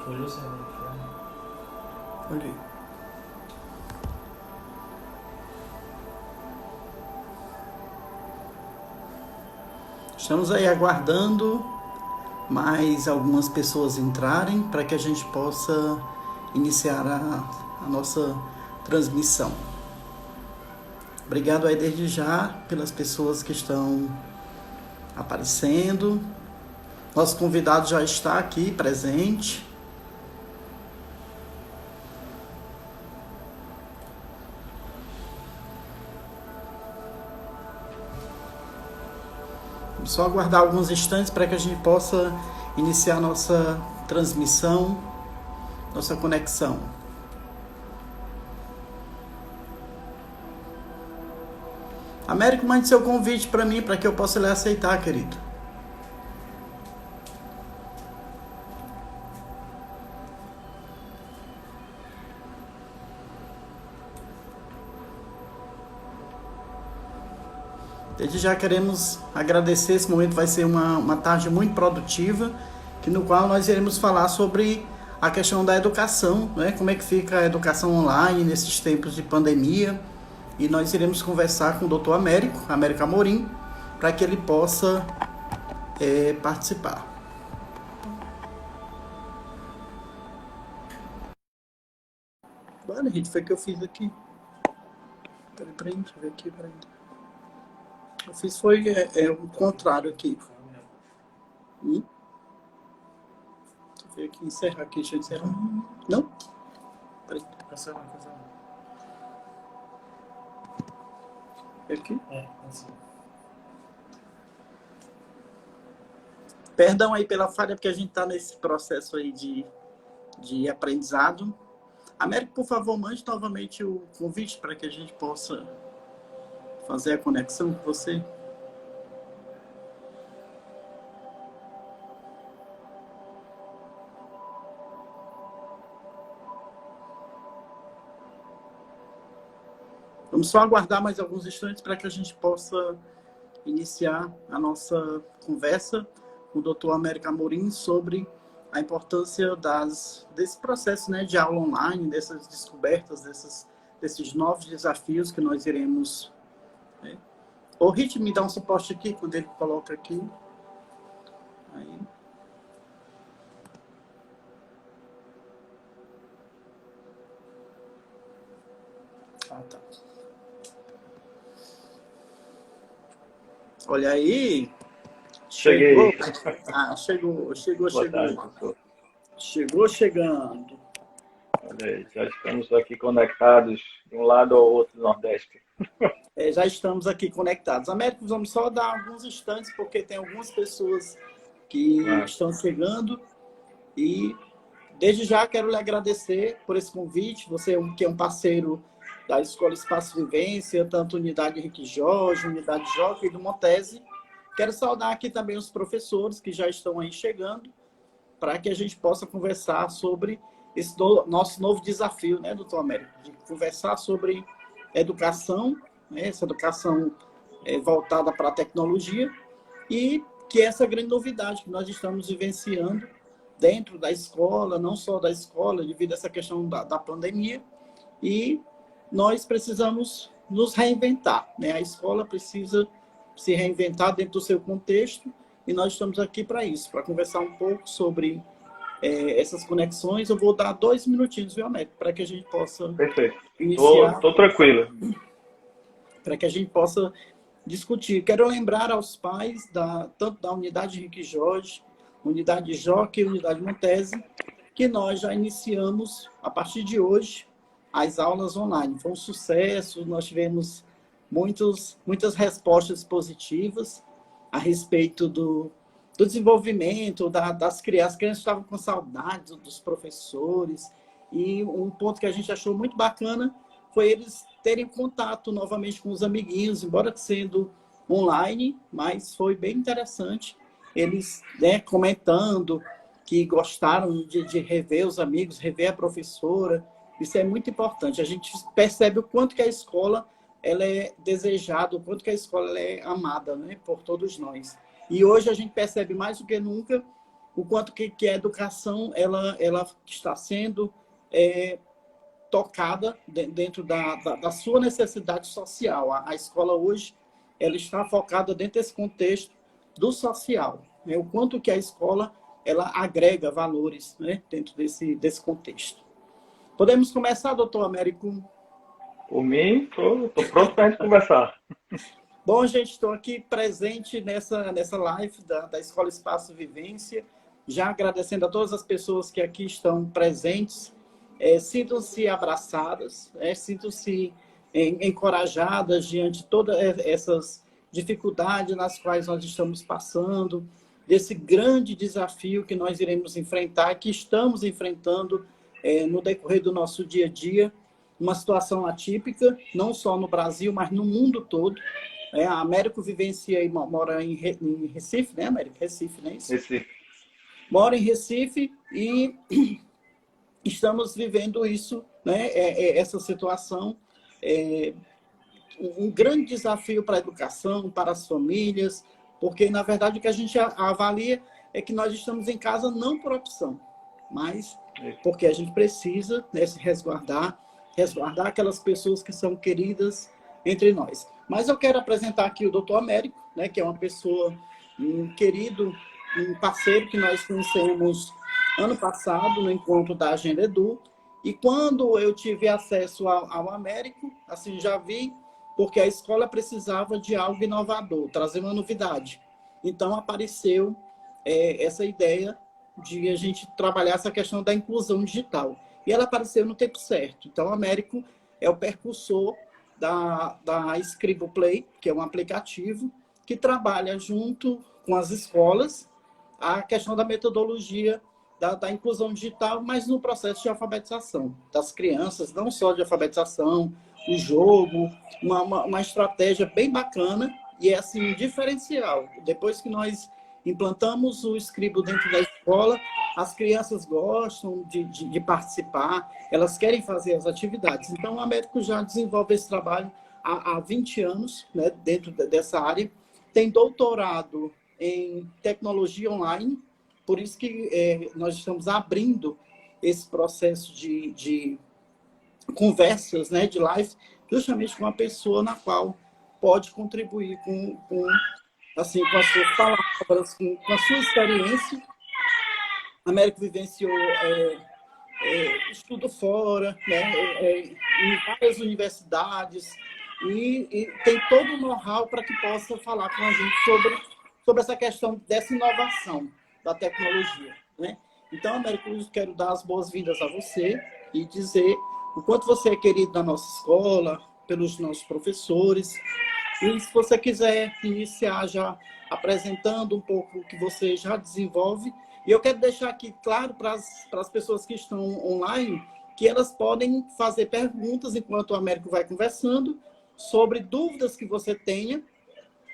Olhou o celular? Olhei. Estamos aí aguardando mais algumas pessoas entrarem para que a gente possa iniciar a nossa transmissão. Obrigado aí desde já pelas pessoas que estão aparecendo. Nosso convidado já está aqui presente. Vamos só aguardar alguns instantes para que a gente possa iniciar nossa transmissão, nossa conexão. Américo, mande seu convite para mim, para que eu possa lhe aceitar, querido. Desde já queremos agradecer. Esse momento vai ser uma tarde muito produtiva, no qual nós iremos falar sobre a questão da educação, né? Como é que fica a educação online nesses tempos de pandemia. E nós iremos conversar com o Dr. Américo Amorim, para que ele possa participar. Olha, gente, foi o que eu fiz aqui. Peraí, deixa eu ver aqui, peraí. Eu fiz foi o contrário aqui. Deixa eu ver aqui, encerrar aqui, deixa eu encerrar. Não? Peraí. Cancela. Aqui? Assim. Perdão aí pela falha, porque a gente está nesse processo aí de aprendizado. Américo, por favor, mande novamente o convite para que a gente possa fazer a conexão com você. Vamos só aguardar mais alguns instantes para que a gente possa iniciar a nossa conversa com o Dr. Américo Amorim sobre a importância desse processo, né, de aula online, dessas descobertas, desses novos desafios que nós iremos... O Rit me dá um suporte aqui, quando ele coloca aqui. Aí. Ah, tá. Olha aí. Cheguei. Chegou. Boa tarde, professor. Chegou chegando. Olha aí, já estamos aqui conectados de um lado ao outro do Nordeste. Já estamos aqui conectados. Américo, vamos só dar alguns instantes, porque tem algumas pessoas que estão chegando. E desde já quero lhe agradecer por esse convite. Você que é um parceiro da Escola Espaço Vivência, tanto Unidade Henrique Jorge, Unidade Joca e do Montese. Quero saudar aqui também os professores que já estão aí chegando, para que a gente possa conversar sobre esse nosso novo desafio, né, doutor Américo? De conversar sobre educação, né, essa educação voltada para a tecnologia, e que é essa grande novidade que nós estamos vivenciando dentro da escola, não só da escola, devido a essa questão da pandemia, e nós precisamos nos reinventar, né? A escola precisa se reinventar dentro do seu contexto, e nós estamos aqui para isso, para conversar um pouco sobre essas conexões. Eu vou dar 2 minutinhos, viu, Américo, para que a gente possa iniciar. Estou tranquilo. Para que a gente possa discutir. Quero lembrar aos pais, tanto da Unidade Henrique Jorge, Unidade Joca e Unidade Montese, que nós já iniciamos, a partir de hoje, as aulas online. Foi um sucesso, nós tivemos muitas respostas positivas a respeito do desenvolvimento das crianças. As crianças estavam com saudades dos professores, e um ponto que a gente achou muito bacana foi eles terem contato novamente com os amiguinhos, embora sendo online, mas foi bem interessante. Eles, né, comentando que gostaram de rever os amigos, rever a professora. Isso é muito importante. A gente percebe o quanto que a escola ela é desejada, o quanto que a escola ela é amada, né, por todos nós. E hoje a gente percebe mais do que nunca o quanto que a educação ela está sendo tocada dentro da sua necessidade social. A escola hoje ela está focada dentro desse contexto do social, né? O quanto que a escola ela agrega valores, né, dentro desse contexto. Podemos começar, doutor Américo? Por mim, estou pronto para a gente conversar. Bom, gente, estou aqui presente nessa live da Escola Espaço Vivência, já agradecendo a todas as pessoas que aqui estão presentes. Sintam-se abraçadas, sintam-se encorajadas diante de todas essas dificuldades nas quais nós estamos passando, desse grande desafio que nós iremos enfrentar, que estamos enfrentando no decorrer do nosso dia a dia, uma situação atípica, não só no Brasil, mas no mundo todo. A Américo vivencia e mora em Recife, né, Américo? Recife, não é isso? Recife. Mora em Recife e estamos vivendo isso, né? Essa situação. Um grande desafio para a educação, para as famílias, porque, na verdade, o que a gente avalia é que nós estamos em casa não por opção, mas porque a gente precisa, né, se resguardar aquelas pessoas que são queridas entre nós. Mas eu quero apresentar aqui o doutor Américo, né, que é uma pessoa, um querido, um parceiro que nós conhecemos ano passado no encontro da Agenda Edu. E quando eu tive acesso ao Américo, assim, já vi, porque a escola precisava de algo inovador, trazer uma novidade. Então apareceu essa ideia de a gente trabalhar essa questão da inclusão digital. E ela apareceu no tempo certo. Então o Américo é o percursor da Scribo Play, que é um aplicativo que trabalha junto com as escolas a questão da metodologia da inclusão digital, mas no processo de alfabetização das crianças, não só de alfabetização, o jogo, uma estratégia bem bacana e é assim um diferencial. Depois que nós implantamos o Scribo dentro da escola, as crianças gostam de participar, elas querem fazer as atividades. Então, o Américo já desenvolve esse trabalho há 20 anos, né, dentro dessa área. Tem doutorado em tecnologia online, por isso que nós estamos abrindo esse processo de conversas, né, de live, justamente com uma pessoa na qual pode contribuir com as suas palavras, com a sua experiência. A Américo vivenciou estudo fora, né, em várias universidades, e tem todo o know-how para que possa falar com a gente sobre essa questão dessa inovação da tecnologia, né? Então, Américo, eu quero dar as boas-vindas a você e dizer o quanto você é querido na nossa escola, pelos nossos professores. E se você quiser iniciar já apresentando um pouco o que você já desenvolve, e eu quero deixar aqui claro para as pessoas que estão online que elas podem fazer perguntas enquanto o Américo vai conversando sobre dúvidas que você tenha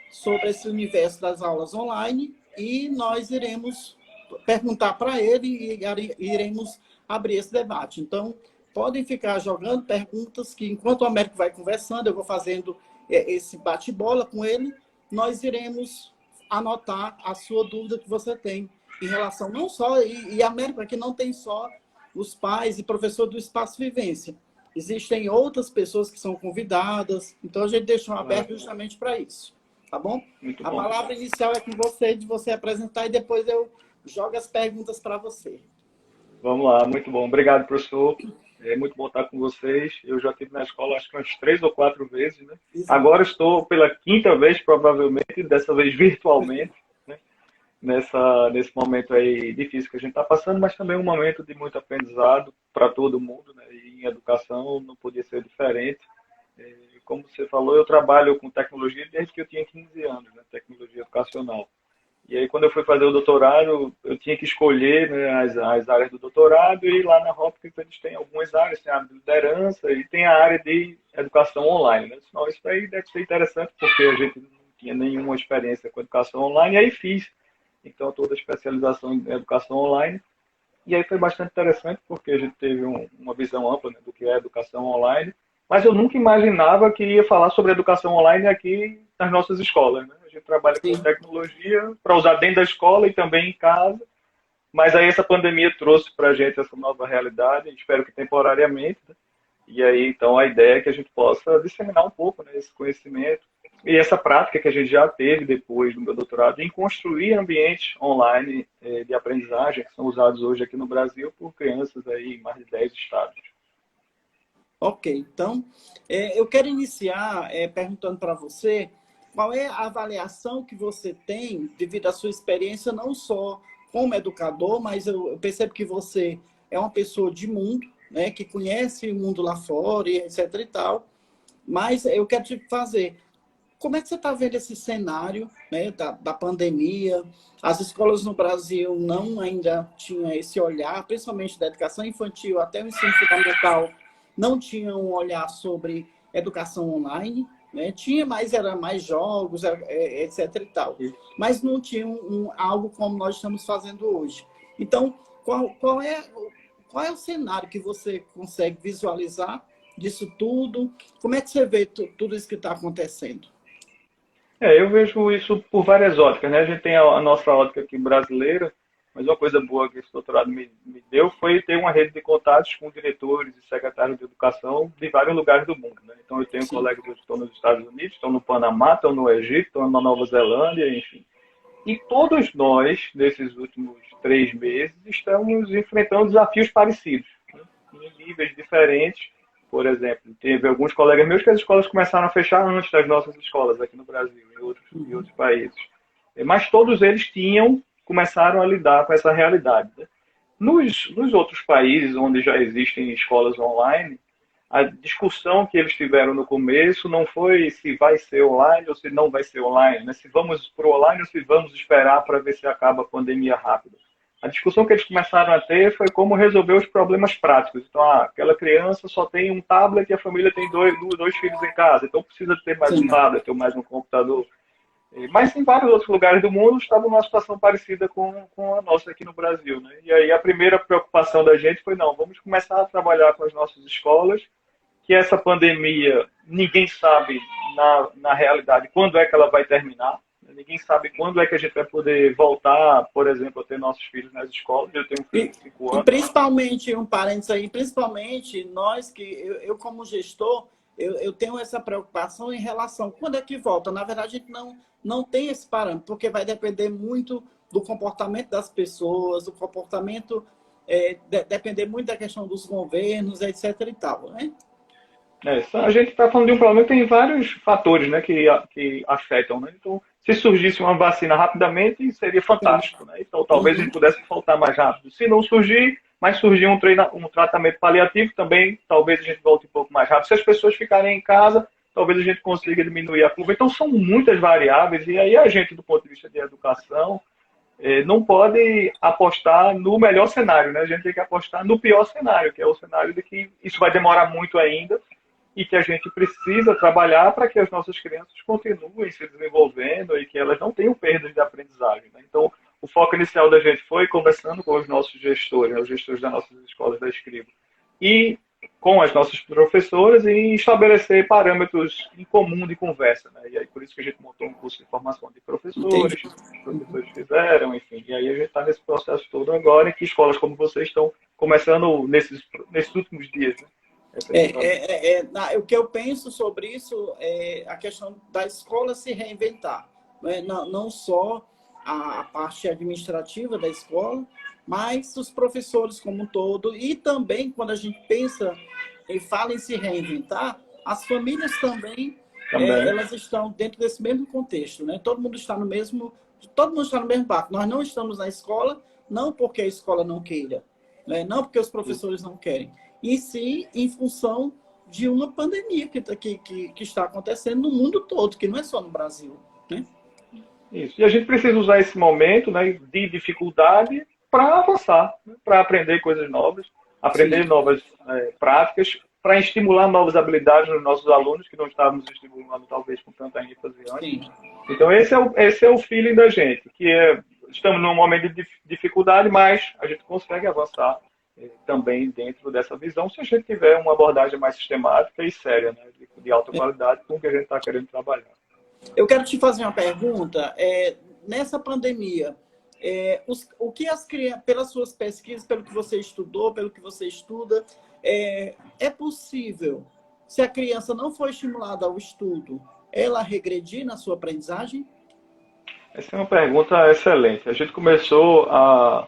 sobre esse universo das aulas online e nós iremos perguntar para ele e iremos abrir esse debate. Então, podem ficar jogando perguntas que enquanto o Américo vai conversando, eu vou fazendo esse bate-bola com ele, nós iremos anotar a sua dúvida que você tem em relação não só, e Américo aqui não tem só os pais e professores do Espaço Vivência. Existem outras pessoas que são convidadas, então a gente deixa um aberto justamente para isso, tá bom? Muito a bom. Palavra inicial é com você, de você apresentar, e depois eu jogo as perguntas para você. Vamos lá, muito bom. Obrigado, professor. É muito bom estar com vocês. Eu já estive na escola acho que umas 3 ou 4 vezes, né? Agora estou pela 5ª vez, provavelmente, dessa vez virtualmente, né? Nesse momento aí difícil que a gente está passando, mas também um momento de muito aprendizado para todo mundo, né? E em educação não podia ser diferente. Como você falou, eu trabalho com tecnologia desde que eu tinha 15 anos, né? Tecnologia educacional. E aí, quando eu fui fazer o doutorado, eu tinha que escolher, né, as áreas do doutorado, e lá na Hopkins eles têm algumas áreas, tem a área de liderança e tem a área de educação online. Né? Não, isso aí deve ser interessante, porque a gente não tinha nenhuma experiência com educação online, e aí fiz, então, toda a especialização em educação online. E aí foi bastante interessante, porque a gente teve uma visão ampla, né, do que é educação online, mas eu nunca imaginava que ia falar sobre educação online aqui nas nossas escolas, né? A gente trabalha com tecnologia para usar dentro da escola e também em casa. Mas aí essa pandemia trouxe para a gente essa nova realidade, espero que temporariamente, né? E aí, então, a ideia é que a gente possa disseminar um pouco, né, esse conhecimento e essa prática que a gente já teve depois do meu doutorado em construir ambientes online de aprendizagem que são usados hoje aqui no Brasil por crianças aí em mais de 10 estados. Ok, então, eu quero iniciar perguntando para você qual é a avaliação que você tem devido à sua experiência, não só como educador, mas eu percebo que você é uma pessoa de mundo, né, que conhece o mundo lá fora, e etc. e tal. Mas eu quero te fazer, como é que você está vendo esse cenário, né, da pandemia? As escolas no Brasil não ainda tinham esse olhar, principalmente da educação infantil até o ensino fundamental, não tinham um olhar sobre educação online, né? Tinha, mas era mais jogos, etc. e tal. Mas não tinha algo como nós estamos fazendo hoje. Então, qual é o cenário que você consegue visualizar disso tudo? Como é que você vê tudo isso que está acontecendo? Eu vejo isso por várias óticas, né? A gente tem a nossa ótica aqui brasileira, mas uma coisa boa que esse doutorado me deu foi ter uma rede de contatos com diretores e secretários de educação de vários lugares do mundo, né? Então, eu tenho Sim. colegas que estão nos Estados Unidos, estão no Panamá, estão no Egito, estão na Nova Zelândia, enfim. E todos nós, nesses últimos 3 meses, estamos enfrentando desafios parecidos, né? Em níveis diferentes. Por exemplo, teve alguns colegas meus que as escolas começaram a fechar antes das nossas escolas aqui no Brasil, em outros países. Mas todos eles começaram a lidar com essa realidade, né? Nos outros países onde já existem escolas online, a discussão que eles tiveram no começo não foi se vai ser online ou se não vai ser online, né? Se vamos para o online ou se vamos esperar para ver se acaba a pandemia rápido. A discussão que eles começaram a ter foi como resolver os problemas práticos. Então, aquela criança só tem um tablet e a família tem dois filhos em casa, então precisa ter mais um Sim. tablet ou mais um computador. Mas em vários outros lugares do mundo estava numa situação parecida com a nossa aqui no Brasil, né? E aí a primeira preocupação da gente foi, não, vamos começar a trabalhar com as nossas escolas, que essa pandemia, ninguém sabe na realidade quando é que ela vai terminar, ninguém sabe quando é que a gente vai poder voltar, por exemplo, a ter nossos filhos nas escolas. Eu tenho um filho de 5 E anos. principalmente, um parênteses aí, principalmente nós que, eu como gestor, eu tenho essa preocupação em relação, quando é que volta? Na verdade, a gente não tem esse parâmetro, porque vai depender muito do comportamento das pessoas, do comportamento, depender muito da questão dos governos, etc. e tal, né? A gente está falando de um problema que tem vários fatores, né, que afetam, né? Então, se surgisse uma vacina rapidamente, seria Sim. fantástico, né? Então, talvez a Uhum. gente pudesse voltar mais rápido. Se não surgir, mas surgir um tratamento paliativo também, talvez a gente volte um pouco mais rápido. Se as pessoas ficarem em casa, talvez a gente consiga diminuir a curva. Então, são muitas variáveis e aí a gente, do ponto de vista de educação, não pode apostar no melhor cenário, né? A gente tem que apostar no pior cenário, que é o cenário de que isso vai demorar muito ainda e que a gente precisa trabalhar para que as nossas crianças continuem se desenvolvendo e que elas não tenham perdas de aprendizagem, né? Então, o foco inicial da gente foi conversando com os nossos gestores, né, os gestores das nossas escolas da Escriba, e com as nossas professoras e estabelecer parâmetros em comum de conversa, né? E aí por isso que a gente montou um curso de formação de Entendi. professores, os professores fizeram, enfim. E aí a gente está nesse processo todo agora, em que escolas como vocês estão começando nesses últimos dias, né? O que eu penso sobre isso é a questão da escola se reinventar, né? Não só a parte administrativa da escola, mas os professores como um todo. E também, quando a gente pensa e fala em se reinventar, as famílias também, Também. elas estão dentro desse mesmo contexto, né? Todo mundo está no mesmo barco. Nós não estamos na escola, não porque a escola não queira, né? Não porque os professores não querem, e sim em função de uma pandemia que está acontecendo no mundo todo, que não é só no Brasil, né? Isso. E a gente precisa usar esse momento, né, de dificuldade para avançar, né, para aprender coisas novas, Sim, aprender novas práticas, para estimular novas habilidades nos nossos alunos, que não estávamos estimulando talvez com tanta ênfase antes. sim. Então esse é o feeling da gente, que estamos num momento de dificuldade, mas a gente consegue avançar também dentro dessa visão, se a gente tiver uma abordagem mais sistemática e séria, né, de alta qualidade, com o que a gente está querendo trabalhar. Eu quero te fazer uma pergunta. Nessa pandemia, o que as crianças, pelas suas pesquisas, pelo que você estudou, pelo que você estuda, é possível, se a criança não for estimulada ao estudo, ela regredir na sua aprendizagem? Essa é uma pergunta excelente. A gente começou a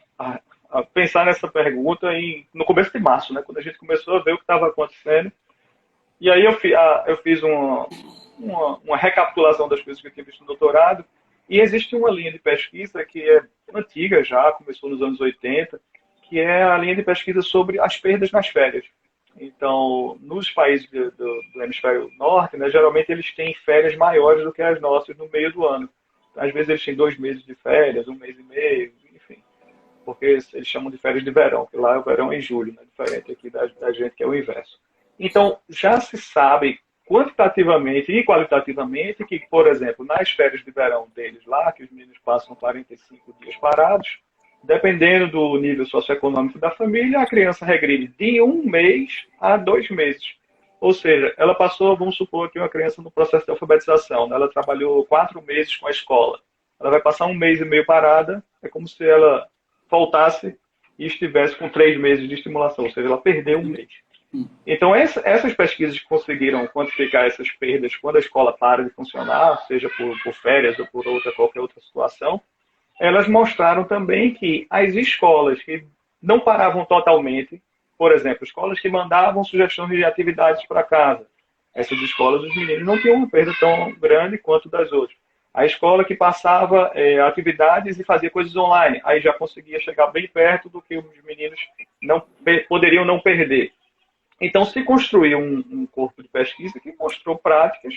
pensar nessa pergunta no começo de março, né? Quando a gente começou a ver o que estava acontecendo. E aí eu fiz uma recapitulação das coisas que eu tinha visto no doutorado. E existe uma linha de pesquisa que é antiga já, começou nos anos 80, que é a linha de pesquisa sobre as perdas nas férias. Então, nos países do hemisfério norte, né, geralmente eles têm férias maiores do que as nossas no meio do ano. Às vezes eles têm 2 meses de férias, 1 mês e meio, enfim. Porque eles chamam de férias de verão, que lá é o verão em julho, né, diferente aqui da gente, que é o inverso. Então, já se sabe quantitativamente e qualitativamente que, por exemplo, nas férias de verão deles lá, que os meninos passam 45 dias parados, dependendo do nível socioeconômico da família, a criança regride de 1 mês a 2 meses. Ou seja, ela passou, vamos supor que uma criança no processo de alfabetização, né? Ela trabalhou 4 meses com a escola. Ela vai passar 1 mês e meio parada, é como se ela voltasse e estivesse com 3 meses de estimulação, ou seja, ela perdeu 1 mês. Então, essas pesquisas que conseguiram quantificar essas perdas quando a escola para de funcionar, seja por férias ou por qualquer outra situação, elas mostraram também que as escolas que não paravam totalmente, por exemplo, escolas que mandavam sugestões de atividades para casa, essas escolas, os meninos não tinham uma perda tão grande quanto das outras. A escola que passava atividades e fazia coisas online, aí já conseguia chegar bem perto do que os meninos poderiam não perder. Então, se construiu um corpo de pesquisa que mostrou práticas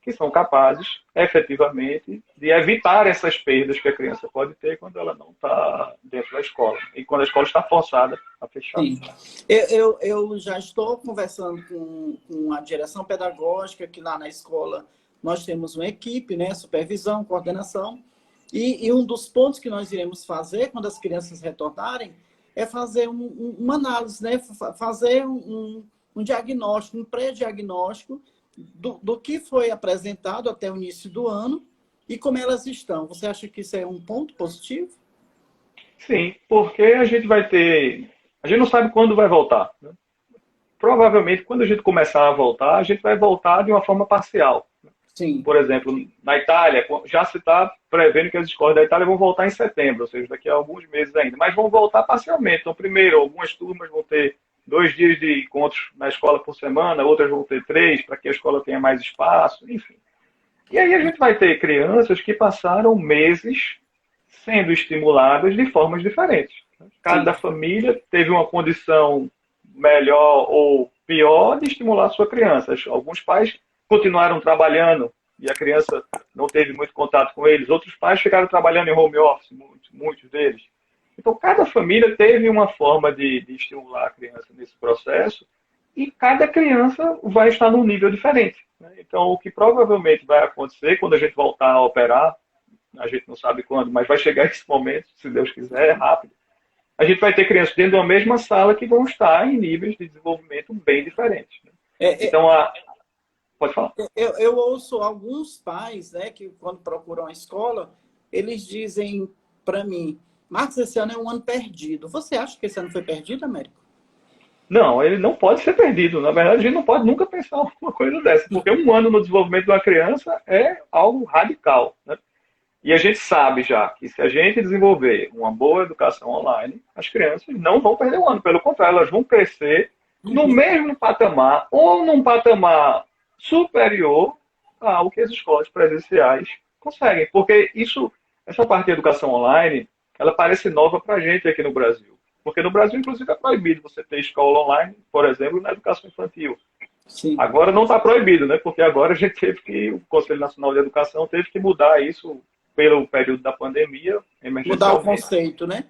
que são capazes, efetivamente, de evitar essas perdas que a criança pode ter quando ela não está dentro da escola e quando a escola está forçada a fechar. Sim. Eu já estou conversando com a direção pedagógica, que lá na escola nós temos uma equipe, né, supervisão, coordenação, e um dos pontos que nós iremos fazer quando as crianças retornarem é fazer uma análise, né, fazer um diagnóstico, um pré-diagnóstico do que foi apresentado até o início do ano e como elas estão. Você acha que isso é um ponto positivo? Sim, porque a gente vai ter... A gente não sabe quando vai voltar, né? Provavelmente, quando a gente começar a voltar, a gente vai voltar de uma forma parcial. Sim. Por exemplo, na Itália, já se está prevendo que as escolas da Itália vão voltar em setembro, ou seja, daqui a alguns meses ainda, mas vão voltar parcialmente. Então, primeiro, algumas turmas vão ter 2 dias de encontros na escola por semana, outras vão ter 3, para que a escola tenha mais espaço, enfim. E aí a gente vai ter crianças que passaram meses sendo estimuladas de formas diferentes. Cada família teve uma condição melhor ou pior de estimular a sua criança. Alguns pais continuaram trabalhando e a criança não teve muito contato com eles. Outros pais ficaram trabalhando em home office, muitos deles. Então, cada família teve uma forma de estimular a criança nesse processo e cada criança vai estar num nível diferente, né? Então, o que provavelmente vai acontecer quando a gente voltar a operar, a gente não sabe quando, mas vai chegar esse momento, se Deus quiser, é rápido. A gente vai ter crianças dentro de uma mesma sala que vão estar em níveis de desenvolvimento bem diferentes, né? Então, pode falar. Eu ouço alguns pais, né, que quando procuram a escola, eles dizem para mim: Marcos, esse ano é um ano perdido. Você acha que esse ano foi perdido, Américo? Não, ele não pode ser perdido. Na verdade, a gente não pode nunca pensar uma coisa dessa, porque um ano no desenvolvimento de uma criança é algo radical, né? E a gente sabe já que se a gente desenvolver uma boa educação online, as crianças não vão perder um ano. Pelo contrário, elas vão crescer no mesmo patamar ou num patamar superior ao que as escolas presenciais conseguem. Porque essa parte de educação online, ela parece nova para a gente aqui no Brasil. Porque no Brasil, inclusive, é proibido você ter escola online, por exemplo, na educação infantil. Sim. Agora não está proibido, né? Porque agora a gente o Conselho Nacional de Educação teve que mudar isso pelo período da pandemia, mudar o conceito, né?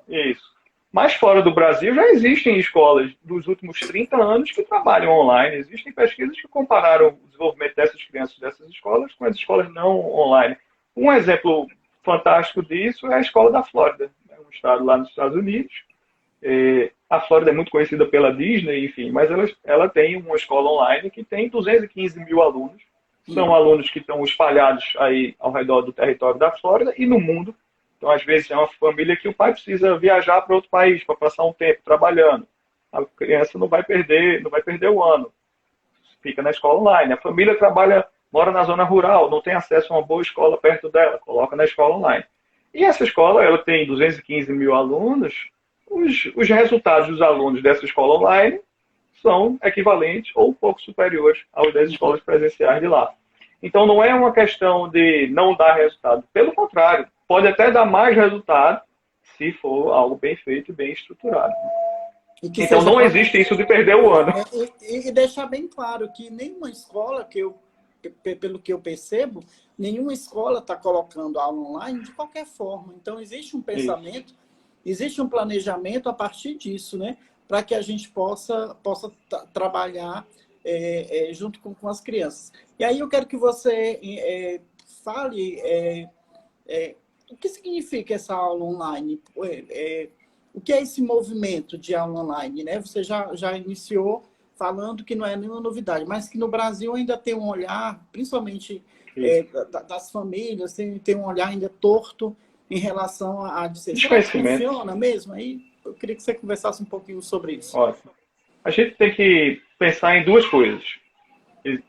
Isso. Mas fora do Brasil já existem escolas dos últimos 30 anos que trabalham online. Existem pesquisas que compararam o desenvolvimento dessas crianças dessas escolas com as escolas não online. Um exemplo fantástico disso é a escola da Flórida, um estado lá nos Estados Unidos. A Flórida é muito conhecida pela Disney, enfim, mas ela tem uma escola online que tem 215 mil alunos. São alunos que estão espalhados aí ao redor do território da Flórida e no mundo. Então, às vezes, é uma família que o pai precisa viajar para outro país para passar um tempo trabalhando. A criança não vai perder o ano. Fica na escola online. A família trabalha, mora na zona rural, não tem acesso a uma boa escola perto dela, coloca na escola online. E essa escola, ela tem 215 mil alunos, os resultados dos alunos dessa escola online são equivalentes ou um pouco superiores aos das escolas presenciais de lá. Então, não é uma questão de não dar resultado. Pelo contrário, pode até dar mais resultado se for algo bem feito e bem estruturado. Então, não existe isso de perder o ano. E deixar bem claro que nenhuma escola, pelo que eu percebo, nenhuma escola está colocando aula online de qualquer forma. Então, existe um pensamento, existe um planejamento a partir disso, né? Para que a gente possa trabalhar junto com as crianças. E aí eu quero que você fale o que significa essa aula online. O que é esse movimento de aula online, né? Você já iniciou falando que não é nenhuma novidade, mas que no Brasil ainda tem um olhar, principalmente das famílias, tem um olhar ainda torto em relação a dizer, será que funciona mesmo? Aí eu queria que você conversasse um pouquinho sobre isso. Ótimo. A gente tem que pensar em duas coisas.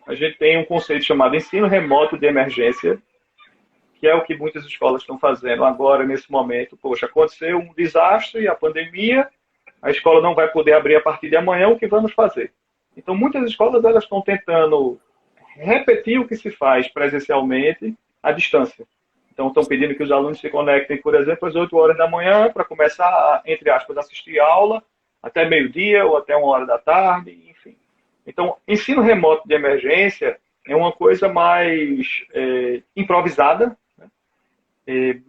A gente tem um conceito chamado ensino remoto de emergência, que é o que muitas escolas estão fazendo agora, nesse momento. Poxa, aconteceu um desastre, a pandemia, a escola não vai poder abrir a partir de amanhã, o que vamos fazer? Então, muitas escolas elas estão tentando repetir o que se faz presencialmente à distância. Então, estão pedindo que os alunos se conectem, por exemplo, às 8 horas da manhã para começar a, entre aspas, assistir aula até meio-dia ou até 1 hora da tarde, enfim. Então, ensino remoto de emergência é uma coisa mais improvisada,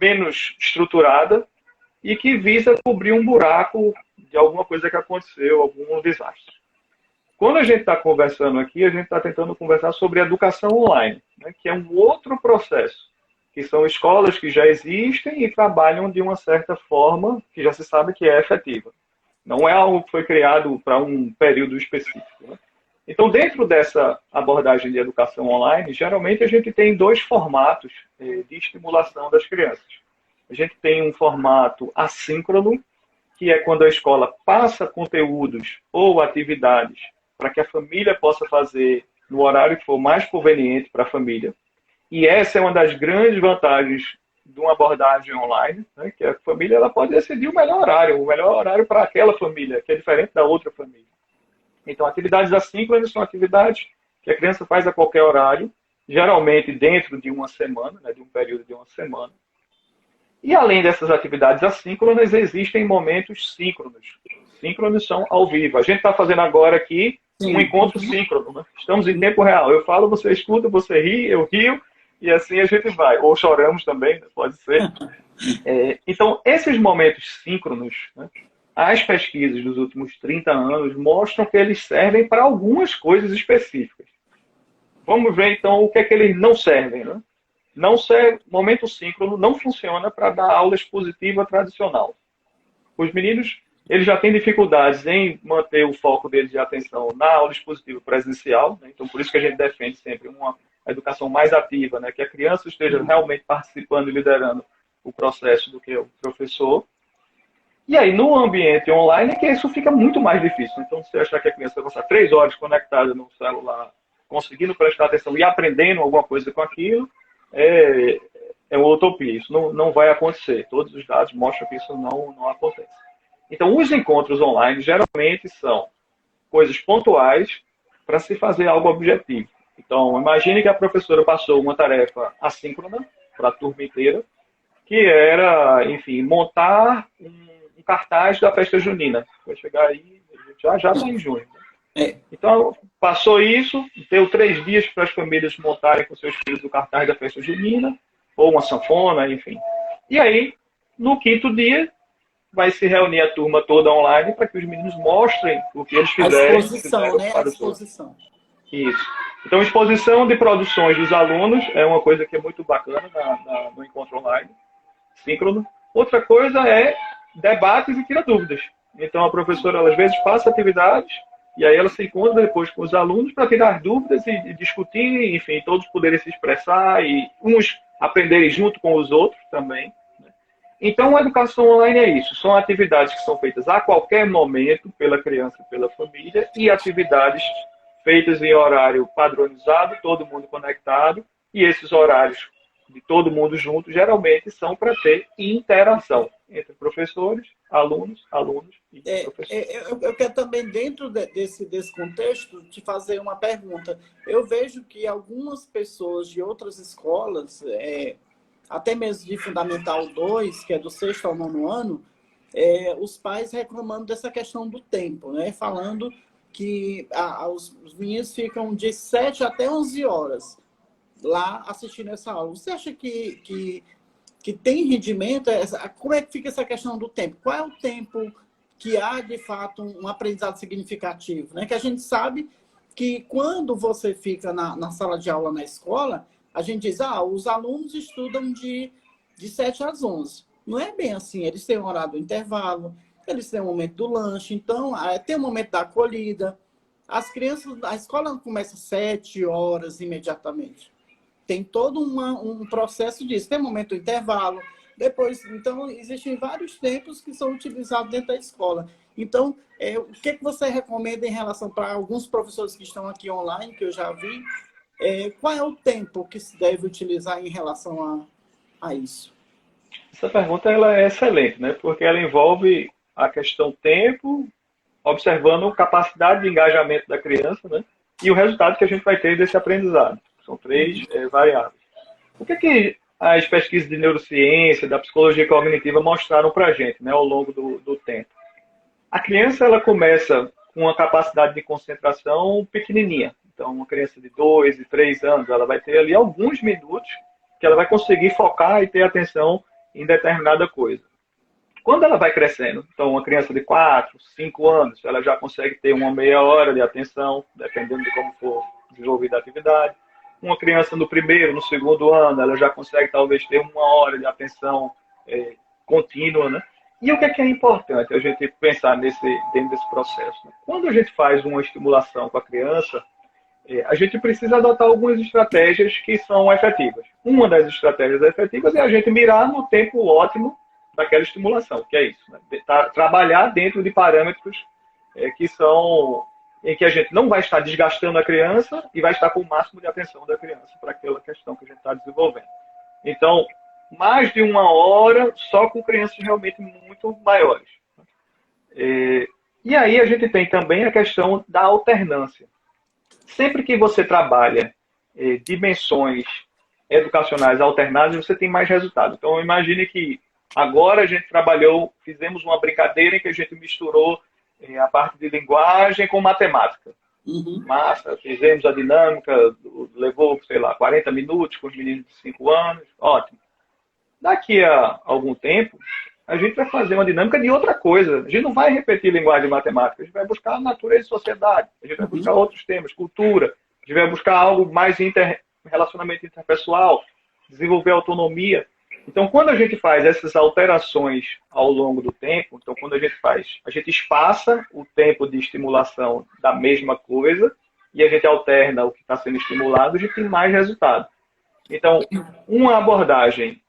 menos estruturada e que visa cobrir um buraco de alguma coisa que aconteceu, algum desastre. Quando a gente está conversando aqui, a gente está tentando conversar sobre educação online, né, que é um outro processo, que são escolas que já existem e trabalham de uma certa forma que já se sabe que é efetiva. Não é algo que foi criado para um período específico, né? Então, dentro dessa abordagem de educação online, geralmente a gente tem 2 formatos de estimulação das crianças. A gente tem um formato assíncrono, que é quando a escola passa conteúdos ou atividades para que a família possa fazer no horário que for mais conveniente para a família. E essa é uma das grandes vantagens de uma abordagem online, né, que a família ela pode decidir o melhor horário para aquela família, que é diferente da outra família. Então, atividades assíncronas são atividades que a criança faz a qualquer horário, geralmente dentro de uma semana, né, de um período de uma semana. E além dessas atividades assíncronas, existem momentos síncronos. Síncronos são ao vivo. A gente está fazendo agora aqui um encontro síncrono, né? Estamos em tempo real. Eu falo, você escuta, você ri, eu rio, e assim a gente vai. Ou choramos também, né? Pode ser. Então, esses momentos síncronos, né, as pesquisas dos últimos 30 anos mostram que eles servem para algumas coisas específicas. Vamos ver, então, o que é que eles não servem, né? Não serve, momento síncrono não funciona para dar aula expositiva tradicional. Os meninos, eles já têm dificuldades em manter o foco deles de atenção na aula expositiva presencial, né? Então, por isso que a gente defende sempre uma educação mais ativa, né? Que a criança esteja realmente participando e liderando o processo do que o professor. E aí, no ambiente online, é que isso fica muito mais difícil. Então, você achar que a criança vai passar 3 horas conectada no celular, conseguindo prestar atenção e aprendendo alguma coisa com aquilo, é uma utopia. Isso não vai acontecer. Todos os dados mostram que isso não acontece. Então, os encontros online geralmente são coisas pontuais para se fazer algo objetivo. Então, imagine que a professora passou uma tarefa assíncrona para a turma inteira, que era, enfim, montar um cartaz da festa junina. Vai chegar aí, já está em junho. Então, passou isso, deu 3 dias para as famílias montarem com seus filhos o cartaz da festa junina, ou uma sanfona, enfim. E aí, no 5º dia, vai se reunir a turma toda online para que os meninos mostrem o que eles fizeram. A exposição, né? A exposição. Isso. Então, exposição de produções dos alunos é uma coisa que é muito bacana no encontro online, síncrono. Outra coisa é debates e tira dúvidas. Então, a professora, às vezes, passa atividades e aí ela se encontra depois com os alunos para tirar dúvidas e discutir, enfim, todos poderem se expressar e uns aprenderem junto com os outros também. Né? Então, a educação online é isso. São atividades que são feitas a qualquer momento pela criança e pela família e atividades feitas em horário padronizado, todo mundo conectado, e esses horários de todo mundo junto geralmente são para ter interação entre professores, alunos e professores. Eu quero também, dentro desse contexto, te fazer uma pergunta. Eu vejo que algumas pessoas de outras escolas, até mesmo de Fundamental 2, que é do 6º ao 9º ano, os pais reclamando dessa questão do tempo, né? Falando que os meninos ficam de 7 até 11 horas lá assistindo essa aula. Você acha que tem rendimento? Como é que fica essa questão do tempo? Qual é o tempo que há, de fato, um aprendizado significativo? Né? Que a gente sabe que quando você fica na sala de aula na escola, a gente diz, os alunos estudam de 7 às 11. Não é bem assim. Eles têm um horário do intervalo, eles têm um momento do lanche, então tem um momento da acolhida. As crianças, a escola não começa às 7 horas imediatamente. Tem todo um processo disso. Tem um momento do intervalo. Depois, então, existem vários tempos que são utilizados dentro da escola. Então, o que você recomenda em relação para alguns professores que estão aqui online, que eu já vi? Qual é o tempo que se deve utilizar em relação a isso? Essa pergunta ela é excelente, né? Porque ela envolve a questão tempo, observando a capacidade de engajamento da criança, né? E o resultado que a gente vai ter desse aprendizado. São 3 variáveis. O que as pesquisas de neurociência, da psicologia cognitiva mostraram para a gente, né, ao longo do tempo? A criança ela começa com uma capacidade de concentração pequenininha. Então, uma criança de 2 e 3 anos, ela vai ter ali alguns minutos que ela vai conseguir focar e ter atenção em determinada coisa. Quando ela vai crescendo, então uma criança de 4, 5 anos, ela já consegue ter uma meia hora de atenção, dependendo de como for desenvolvida a atividade. Uma criança no 1º, no 2º ano, ela já consegue talvez ter 1 hora de atenção contínua, né? E o que é importante a gente pensar dentro desse processo? Né? Quando a gente faz uma estimulação com a criança, a gente precisa adotar algumas estratégias que são efetivas. Uma das estratégias efetivas é a gente mirar no tempo ótimo daquela estimulação, que é isso, né? Trabalhar dentro de parâmetros que são em que a gente não vai estar desgastando a criança e vai estar com o máximo de atenção da criança para aquela questão que a gente está desenvolvendo. Então, mais de 1 hora só com crianças realmente muito maiores. E aí a gente tem também a questão da alternância. Sempre que você trabalha dimensões educacionais alternadas, você tem mais resultado. Então, imagine que agora a gente fizemos uma brincadeira em que a gente misturou a parte de linguagem com matemática. Massa, fizemos a dinâmica, levou, 40 minutos com os meninos de 5 anos, ótimo. Daqui a algum tempo, a gente vai fazer uma dinâmica de outra coisa. A gente não vai repetir linguagem de matemática, a gente vai buscar natureza e sociedade, a gente vai buscar outros temas, cultura, a gente vai buscar algo mais relacionamento interpessoal, desenvolver autonomia. Então, quando a gente faz essas alterações ao longo do tempo, então quando a gente espaça o tempo de estimulação da mesma coisa e a gente alterna o que está sendo estimulado, a gente tem mais resultado. Então, uma abordagem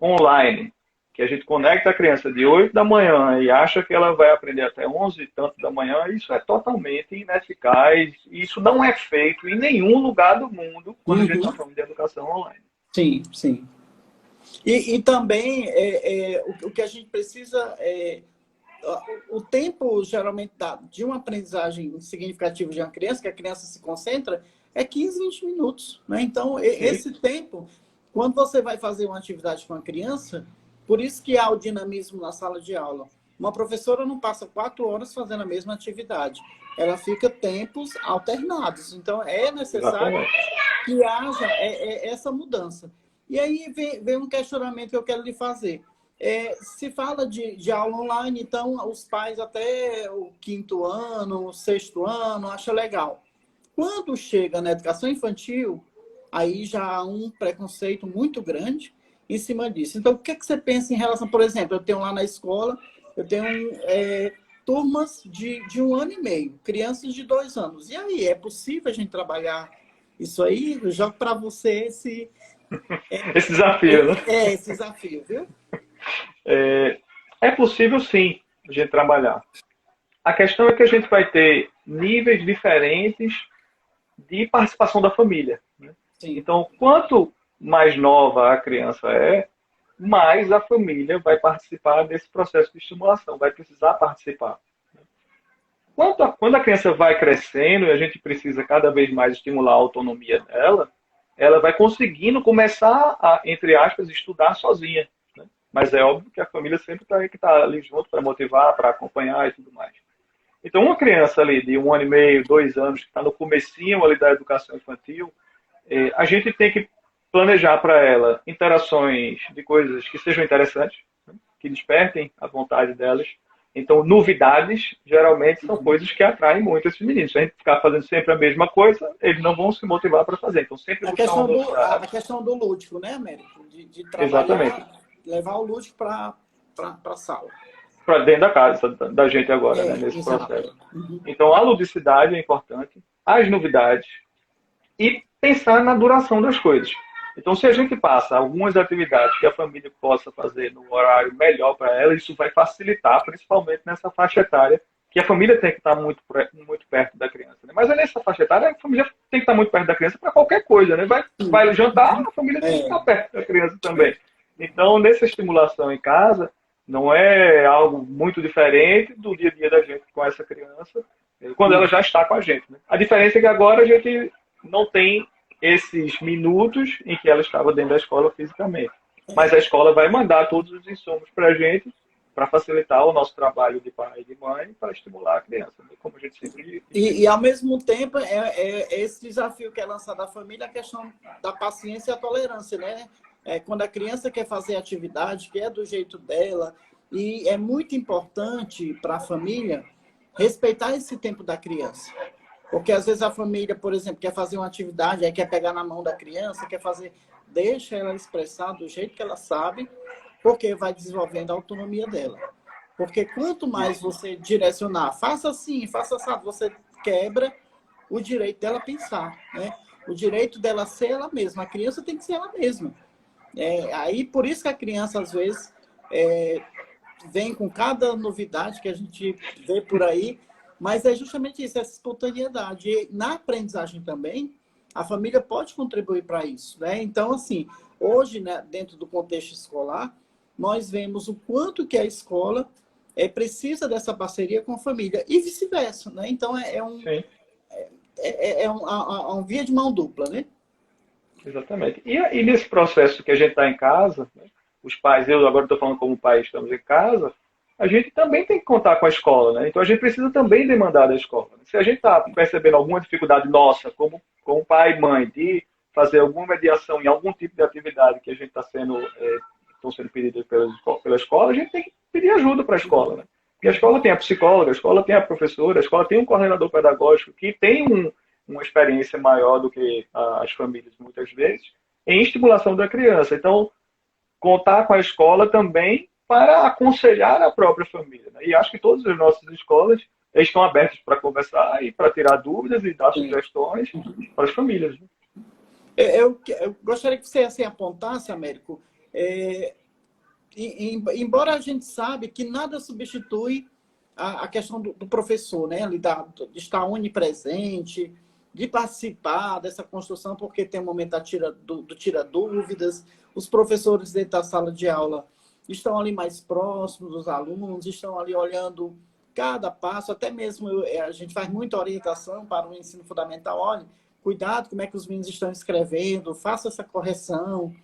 online, que a gente conecta a criança de 8 da manhã e acha que ela vai aprender até 11 e tanto da manhã, isso é totalmente ineficaz. Isso não é feito em nenhum lugar do mundo quando a gente está falando de educação online. Sim, sim. E também o que a gente precisa o tempo geralmente de uma aprendizagem significativa de uma criança, que a criança se concentra, é 15, 20 minutos. Né? Então, esse tempo, quando você vai fazer uma atividade com a criança, por isso que há o dinamismo na sala de aula. Uma professora não passa 4 horas fazendo a mesma atividade. Ela fica tempos alternados. Então, é necessário que haja essa mudança. E aí vem um questionamento que eu quero lhe fazer. Se fala de aula online, então os pais até o 5º ano, o 6º ano, acham legal. Quando chega na educação infantil, aí já há um preconceito muito grande em cima disso. Então, o que você pensa em relação, por exemplo, eu tenho lá na escola, eu tenho turmas de 1 ano e meio, crianças de 2 anos. E aí, é possível a gente trabalhar isso aí? Eu jogo para você esse desafio, né? Esse desafio, viu? É possível, sim, a gente trabalhar. A questão é que a gente vai ter níveis diferentes de participação da família, né? Sim. Então, quanto mais nova a criança é, mais a família vai participar desse processo de estimulação, vai precisar participar. Quando a criança vai crescendo e a gente precisa cada vez mais estimular a autonomia dela, ela vai conseguindo começar a, entre aspas, estudar sozinha, né? Mas é óbvio que a família sempre tem que estar ali junto para motivar, para acompanhar e tudo mais. Então, uma criança ali de 1 ano e meio, 2 anos, que está no comecinho ali da educação infantil, a gente tem que planejar para ela interações de coisas que sejam interessantes, né? Que despertem a vontade delas. Então, novidades, geralmente, são coisas que atraem muito esses meninos. Se a gente ficar fazendo sempre a mesma coisa, eles não vão se motivar para fazer. Então, sempre buscar uma novidade. A questão do lúdico, né, Américo? De Exatamente. trabalhar, levar o lúdico para a sala. Para dentro da casa da gente agora, né, nesse Exato. processo. Então, a ludicidade é importante, as novidades e pensar na duração das coisas. Então, se a gente passa algumas atividades que a família possa fazer no horário melhor para ela, isso vai facilitar, principalmente nessa faixa etária, que a família tem que estar muito perto da criança, né? Mas nessa faixa etária, a família tem que estar muito perto da criança para qualquer coisa, né? Vai jantar, a família tem que estar perto da criança também. Então, nessa estimulação em casa, não é algo muito diferente do dia a dia da gente com essa criança, quando ela já está com a gente, né? A diferença é que agora a gente não tem esses minutos em que ela estava dentro da escola fisicamente. Mas a escola vai mandar todos os insumos para a gente, para facilitar o nosso trabalho de pai e de mãe, para estimular a criança, né? Como a gente sempre diz. E, ao mesmo tempo, esse desafio que é lançado à família, a questão da paciência e a tolerância, né? Quando a criança quer fazer atividade, que é do jeito dela, e é muito importante para a família respeitar esse tempo da criança. Porque às vezes a família, por exemplo, quer fazer uma atividade, aí quer pegar na mão da criança, quer fazer, deixa ela expressar do jeito que ela sabe, porque vai desenvolvendo a autonomia dela. Porque quanto mais você direcionar, faça assim, faça assim, você quebra o direito dela pensar, né? O direito dela ser ela mesma. A criança tem que ser ela mesma. Aí, por isso que a criança, às vezes, vem com cada novidade que a gente vê por aí, mas é justamente isso, essa espontaneidade. E na aprendizagem também, a família pode contribuir para isso, né? Então, assim, hoje, né, dentro do contexto escolar, nós vemos o quanto que a escola precisa dessa parceria com a família e vice-versa, né? Então, um via de mão dupla, né? Exatamente. E nesse processo que a gente está em casa, né, os pais, eu agora estou falando como pai, estamos em casa, a gente também tem que contar com a escola, né? Então a gente precisa também demandar da escola. Se a gente está percebendo alguma dificuldade nossa, como pai e mãe, de fazer alguma mediação em algum tipo de atividade que a gente está estão sendo pedidas pela escola, a gente tem que pedir ajuda para a escola, né? Porque a escola tem a psicóloga, a escola tem a professora, a escola tem um coordenador pedagógico que tem uma experiência maior do que as famílias, muitas vezes, em estimulação da criança. Então, contar com a escola também para aconselhar a própria família, né? E acho que todas as nossas escolas estão abertas para conversar e para tirar dúvidas e dar sugestões para as famílias, né? Eu gostaria que você assim, apontasse, Américo, embora a gente sabe que nada substitui a questão do professor, né? De estar onipresente, de participar dessa construção, porque tem um momento do tira dúvidas, os professores dentro da sala de aula estão ali mais próximos dos alunos, estão ali olhando cada passo, até mesmo a gente faz muita orientação para o ensino fundamental, olha, cuidado como é que os meninos estão escrevendo, faça essa correção,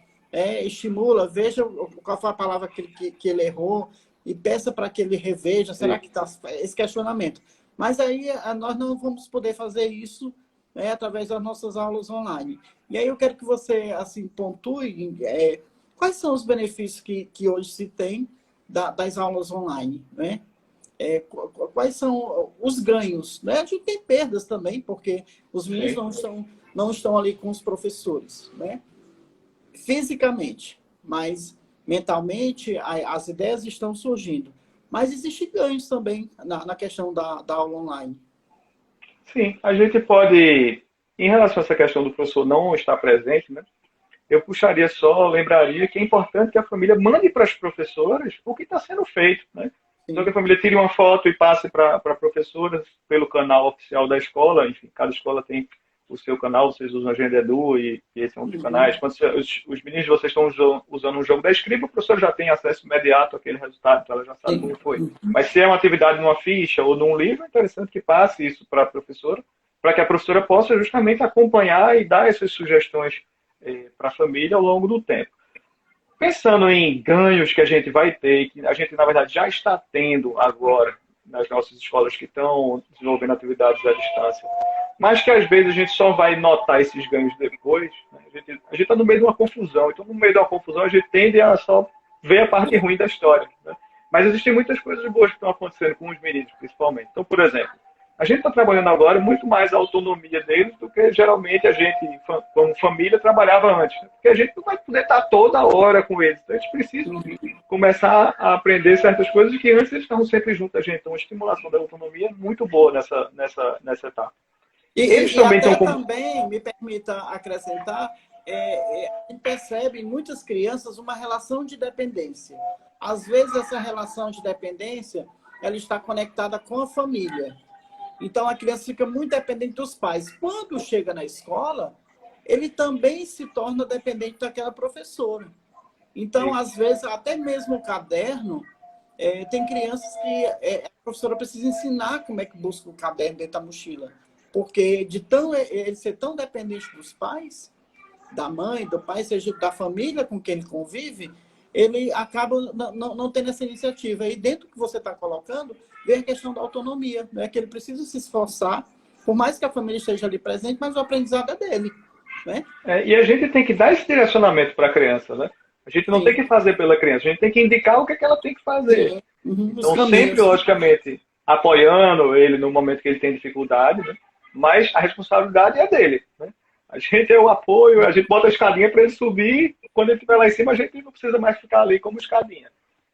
estimula, veja qual foi a palavra que ele errou e peça para que ele reveja, será que está esse questionamento. Mas aí nós não vamos poder fazer isso através das nossas aulas online. E aí eu quero que você assim, pontue quais são os benefícios que hoje se tem das aulas online, né? Quais são os ganhos, né? A gente tem perdas também, porque os meninos não estão ali com os professores, né? Fisicamente, mas mentalmente as ideias estão surgindo. Mas existem ganhos também na questão da aula online. Sim, a gente pode, em relação a essa questão do professor não estar presente, né? eu puxaria só, lembraria que é importante que a família mande para as professoras o que está sendo feito, né? Então, que a família tire uma foto e passe para a professora pelo canal oficial da escola. Enfim, cada escola tem o seu canal, vocês usam a Agenda Edu e esse é um dos canais. Quando os meninos de vocês estão usando um jogo da Escriba, a professora já tem acesso imediato àquele resultado, então ela já sabe como foi. Mas se é uma atividade numa ficha ou num livro, é interessante que passe isso para a professora, para que a professora possa justamente acompanhar e dar essas sugestões para a família ao longo do tempo. Pensando em ganhos que a gente vai ter, que a gente, na verdade, já está tendo agora nas nossas escolas que estão desenvolvendo atividades à distância, mas que às vezes a gente só vai notar esses ganhos depois, né? A gente está no meio de uma confusão, então no meio de uma confusão a gente tende a só ver a parte ruim da história, né? Mas existem muitas coisas boas que estão acontecendo com os meninos, principalmente. Então, por exemplo, a gente está trabalhando agora muito mais a autonomia deles do que geralmente a gente, como família, trabalhava antes. Né? Porque a gente não vai poder estar toda hora com eles. Então, a gente precisa começar a aprender certas coisas que antes eles estavam sempre junto a gente. Então, a estimulação da autonomia é muito boa nessa etapa. Eles E também estão até com... também, me permita acrescentar, a gente percebe em muitas crianças uma relação de dependência. Às vezes, essa relação de dependência ela está conectada com a família. Então, a criança fica muito dependente dos pais. Quando chega na escola, ele também se torna dependente daquela professora. Então, às vezes, até mesmo o caderno, tem crianças que a professora precisa ensinar como é que busca o caderno dentro da mochila. Porque ele ser tão dependente dos pais, da mãe, do pai, seja da família com quem ele convive, ele acaba não tendo essa iniciativa. E dentro do que você está colocando, vem a questão da autonomia, né? Que ele precisa se esforçar, por mais que a família esteja ali presente, mas o aprendizado é dele. Né? E a gente tem que dar esse direcionamento para a criança, né? A gente não tem que fazer pela criança, a gente tem que indicar o que ela tem que fazer. Então, sempre, logicamente, apoiando ele no momento que ele tem dificuldade, né? Mas a responsabilidade é dele, né? A gente é o apoio, a gente bota a escadinha para ele subir, quando ele estiver lá em cima, a gente não precisa mais ficar ali como escadinha.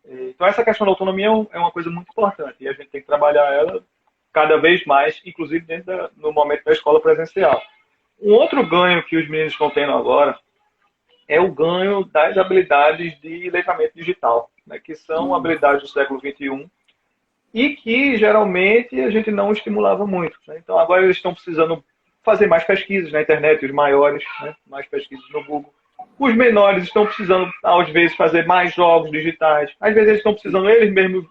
Então, essa questão da autonomia é uma coisa muito importante e a gente tem que trabalhar ela cada vez mais, inclusive no momento da escola presencial. Um outro ganho que os meninos estão tendo agora é o ganho das habilidades de letramento digital, né, que são habilidades do século XXI e que geralmente a gente não estimulava muito. Né? Então, agora eles estão precisando fazer mais pesquisas na internet, os maiores, né, mais pesquisas no Google. Os menores estão precisando, às vezes, fazer mais jogos digitais. Às vezes eles estão precisando eles mesmos,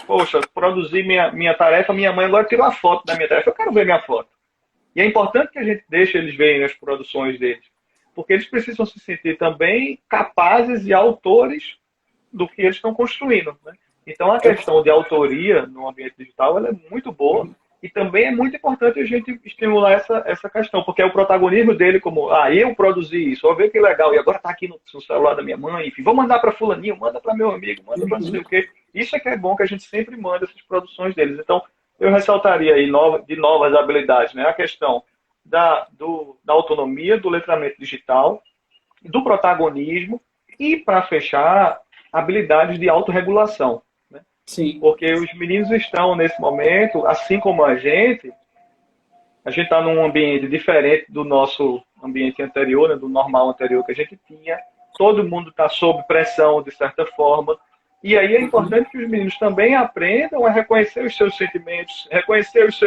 poxa, produzir minha tarefa. Minha mãe agora tirou a foto da minha tarefa. Eu quero ver minha foto. E é importante que a gente deixe eles verem as produções deles. Porque eles precisam se sentir também capazes e autores do que eles estão construindo. Né? Então, a questão de autoria no ambiente digital ela é muito boa. E também é muito importante a gente estimular essa questão, porque é o protagonismo dele como, eu produzi isso, ó, vê que legal, e agora está aqui no celular da minha mãe, enfim, vou mandar para fulaninho, manda para meu amigo, manda para não sei o quê. Isso é que é bom, que a gente sempre manda essas produções deles. Então, eu ressaltaria aí de novas habilidades, né? A questão da autonomia, do letramento digital, do protagonismo e, para fechar, habilidades de autorregulação. Sim. Porque os meninos estão, nesse momento, assim como a gente está num ambiente diferente do nosso ambiente anterior, né, do normal anterior que a gente tinha. Todo mundo está sob pressão, de certa forma. E aí é importante que os meninos também aprendam a reconhecer os seus sentimentos, reconhecer os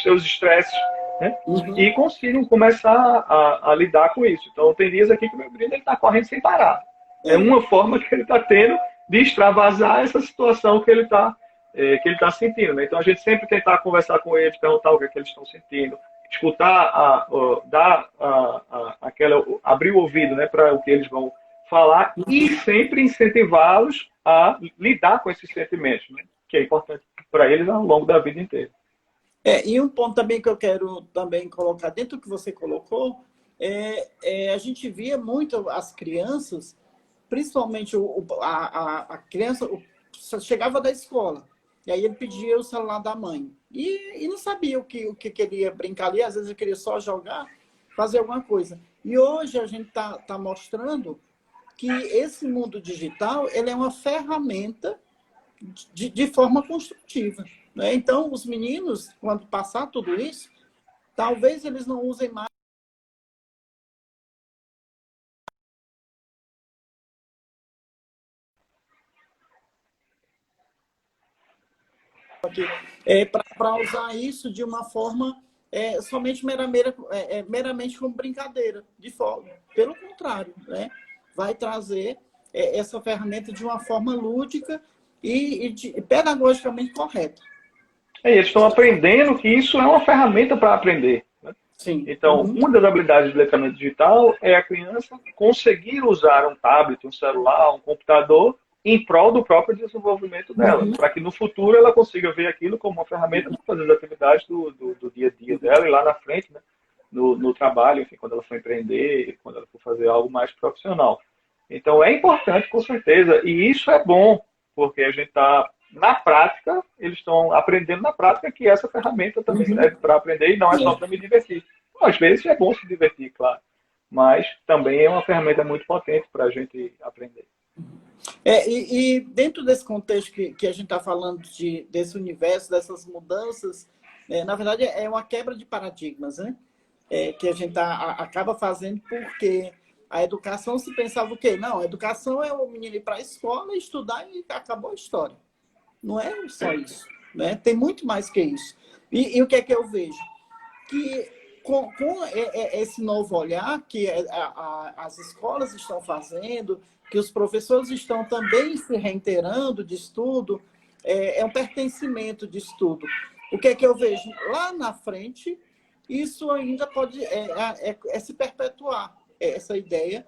seus estresses, né? E consigam começar a lidar com isso. Então, tem dias aqui que o meu menino está correndo sem parar. É uma forma que ele está tendo de extravasar essa situação que ele está sentindo. Né? Então, a gente sempre tentar conversar com eles, perguntar o que é que eles estão sentindo, escutar, abrir o ouvido, né, para o que eles vão falar e sempre incentivá-los a lidar com esses sentimentos, né? Que é importante para eles ao longo da vida inteira. E um ponto também que eu quero também colocar dentro do que você colocou, a gente via muito as crianças, principalmente a criança chegava da escola, e aí ele pedia o celular da mãe. E não sabia o que queria brincar ali, às vezes ele queria só jogar, fazer alguma coisa. E hoje a gente tá mostrando que esse mundo digital ele é uma ferramenta de forma construtiva. Né? Então, os meninos, quando passar tudo isso, talvez eles não usem mais aqui, para usar isso de uma forma somente meramente como brincadeira, de forma. Pelo contrário, né? Vai trazer essa ferramenta de uma forma lúdica e pedagogicamente correta. Eles estão aprendendo que isso é uma ferramenta para aprender. Né? Sim. Então, uma das habilidades de letramento digital é a criança conseguir usar um tablet, um celular, um computador em prol do próprio desenvolvimento dela, para que no futuro ela consiga ver aquilo como uma ferramenta para fazer as atividades do dia a dia dela e lá na frente, né, no trabalho, enfim, quando ela for empreender, quando ela for fazer algo mais profissional. Então é importante, com certeza, e isso é bom, porque a gente está, na prática, eles estão aprendendo na prática que essa ferramenta também serve para aprender e não é só para me divertir. Às vezes é bom se divertir, claro, mas também é uma ferramenta muito potente para a gente aprender. E dentro desse contexto que a gente está falando desse universo, dessas mudanças, na verdade é uma quebra de paradigmas, né? Que a gente acaba fazendo porque a educação se pensava o quê? Não, a educação é o menino ir para a escola, estudar e acabou a história. Não é só isso, né? Tem muito mais que isso. E o que é que eu vejo? Que com esse novo olhar que as escolas estão fazendo, que os professores estão também se reiterando de estudo, é um pertencimento de estudo. O que é que eu vejo? Lá na frente, isso ainda pode se perpetuar, essa ideia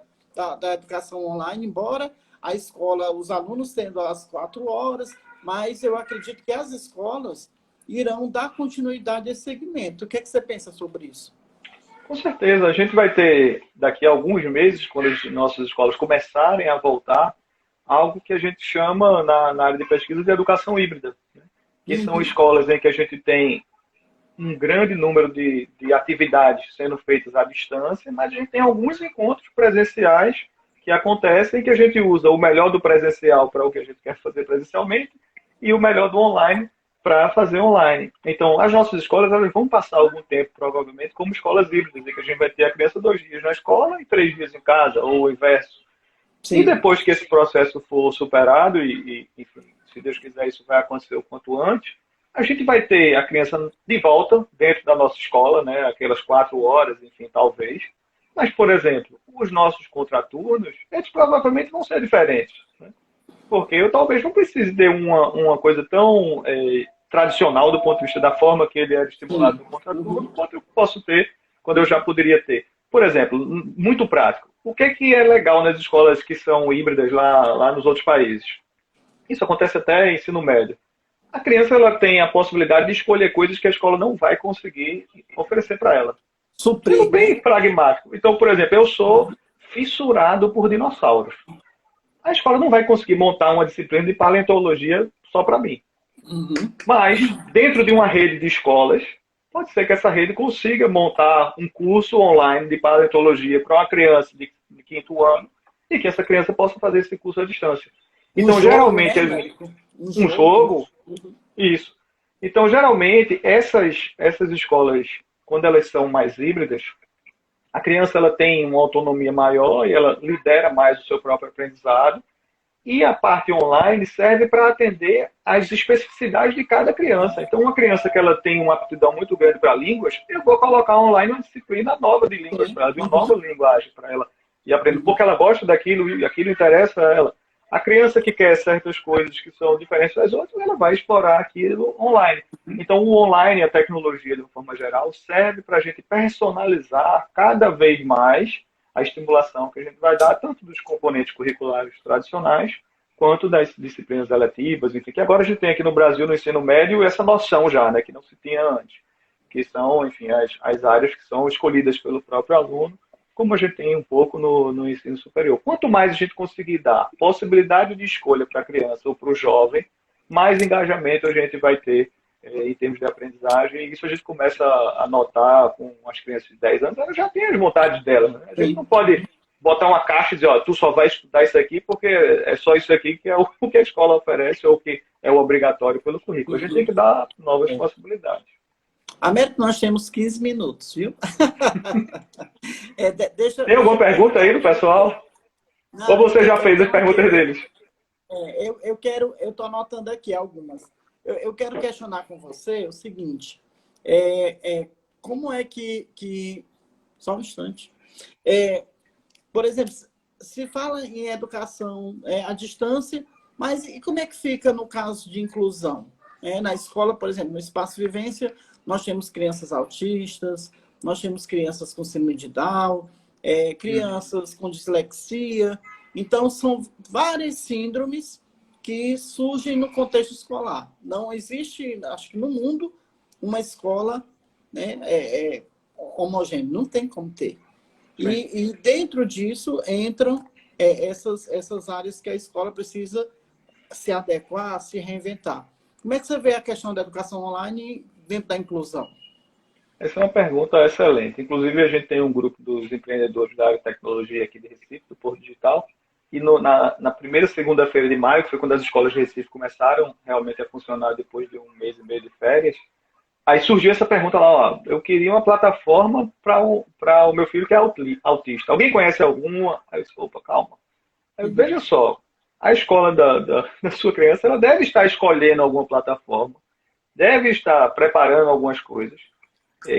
da educação online, embora a escola, os alunos tendo as 4 horas, mas eu acredito que as escolas irão dar continuidade a esse segmento. O que é que você pensa sobre isso? Com certeza, a gente vai ter daqui a alguns meses, quando as nossas escolas começarem a voltar, algo que a gente chama na área de pesquisa de educação híbrida, né? Que são escolas em que a gente tem um grande número de atividades sendo feitas à distância, mas a gente tem alguns encontros presenciais que acontecem que a gente usa o melhor do presencial para o que a gente quer fazer presencialmente e o melhor do online para fazer online. Então, as nossas escolas elas vão passar algum tempo, provavelmente, como escolas híbridas, em que a gente vai ter a criança 2 dias na escola e 3 dias em casa, ou o inverso. Sim. E depois que esse processo for superado, enfim, se Deus quiser, isso vai acontecer o quanto antes, a gente vai ter a criança de volta dentro da nossa escola, né, aquelas 4 horas, enfim, talvez. Mas, por exemplo, os nossos contraturnos, eles provavelmente vão ser diferentes, né? Porque eu talvez não precise ter uma coisa tão tradicional do ponto de vista da forma que ele era estimulado no contraturno, quanto eu posso ter quando eu já poderia ter. Por exemplo, muito prático. O que é legal nas escolas que são híbridas lá nos outros países? Isso acontece até em ensino médio. A criança ela tem a possibilidade de escolher coisas que a escola não vai conseguir oferecer para ela. Sendo bem pragmático. Então, por exemplo, eu sou fissurado por dinossauros. A escola não vai conseguir montar uma disciplina de paleontologia só para mim. Mas, dentro de uma rede de escolas, pode ser que essa rede consiga montar um curso online de paleontologia para uma criança de 5º ano e que essa criança possa fazer esse curso à distância. Então, geralmente... Um jogo? Isso. Então, geralmente, essas escolas, quando elas são mais híbridas, a criança ela tem uma autonomia maior e ela lidera mais o seu próprio aprendizado. E a parte online serve para atender às especificidades de cada criança. Então, uma criança que ela tem uma aptidão muito grande para línguas, eu vou colocar online uma disciplina nova de línguas para ela, de uma nova linguagem para ela. E aprender porque ela gosta daquilo e aquilo interessa a ela. A criança que quer certas coisas que são diferentes das outras, ela vai explorar aquilo online. Então, o online e a tecnologia, de uma forma geral, serve para a gente personalizar cada vez mais a estimulação que a gente vai dar, tanto dos componentes curriculares tradicionais, quanto das disciplinas eletivas, enfim, que agora a gente tem aqui no Brasil, no ensino médio, essa noção já, né, que não se tinha antes, que são, enfim, as áreas que são escolhidas pelo próprio aluno, como a gente tem um pouco no ensino superior. Quanto mais a gente conseguir dar possibilidade de escolha para a criança ou para o jovem, mais engajamento a gente vai ter em termos de aprendizagem. E isso a gente começa a notar com as crianças de 10 anos, elas já têm as vontades delas. Né? A gente não pode botar uma caixa e dizer, ó, tu só vai estudar isso aqui porque é só isso aqui que é o que a escola oferece ou que é o obrigatório pelo currículo. A gente tem que dar novas possibilidades. Américo, nós temos 15 minutos, viu? Tem alguma pergunta aí do pessoal? Não, ou você já fez as perguntas deles? Eu estou anotando aqui algumas. eu quero questionar com você o seguinte, como é que... Só um instante. Por exemplo, se fala em educação à distância, mas e como é que fica no caso de inclusão? Na escola, por exemplo, no Espaço Vivência, nós temos crianças autistas, nós temos crianças com síndrome de Down, crianças com dislexia. Então, são várias síndromes que surgem no contexto escolar. Não existe, acho que no mundo, uma escola, né, homogênea. Não tem como ter. E dentro disso entram essas áreas que a escola precisa se adequar, se reinventar. Como é que você vê a questão da educação online dentro da inclusão? Essa é uma pergunta excelente. Inclusive, a gente tem um grupo dos empreendedores da área de tecnologia aqui de Recife, do Porto Digital, e na primeira segunda-feira de maio, que foi quando as escolas de Recife começaram realmente a funcionar depois de 1 mês e meio de férias, aí surgiu essa pergunta lá, ó, eu queria uma plataforma para o meu filho que é autista. Alguém conhece alguma? Aí eu disse, opa, calma. Aí, veja só, a escola da sua criança, ela deve estar escolhendo alguma plataforma, deve estar preparando algumas coisas,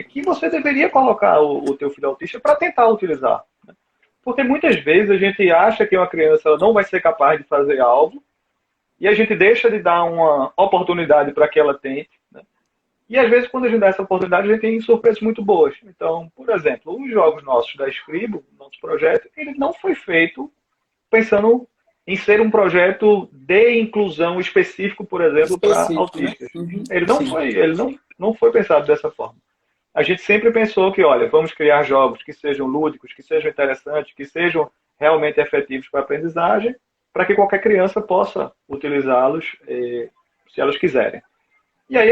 que você deveria colocar o teu filho autista para tentar utilizar. Porque muitas vezes a gente acha que uma criança ela não vai ser capaz de fazer algo e a gente deixa de dar uma oportunidade para que ela tente, né? E às vezes, quando a gente dá essa oportunidade, a gente tem surpresas muito boas. Então, por exemplo, os jogos nossos da Scribo, nosso projeto, ele não foi feito pensando em ser um projeto de inclusão específico, por exemplo, para autistas. Né? Uhum. Ele não foi pensado dessa forma. A gente sempre pensou que, olha, vamos criar jogos que sejam lúdicos, que sejam interessantes, que sejam realmente efetivos para a aprendizagem, para que qualquer criança possa utilizá-los se elas quiserem. E aí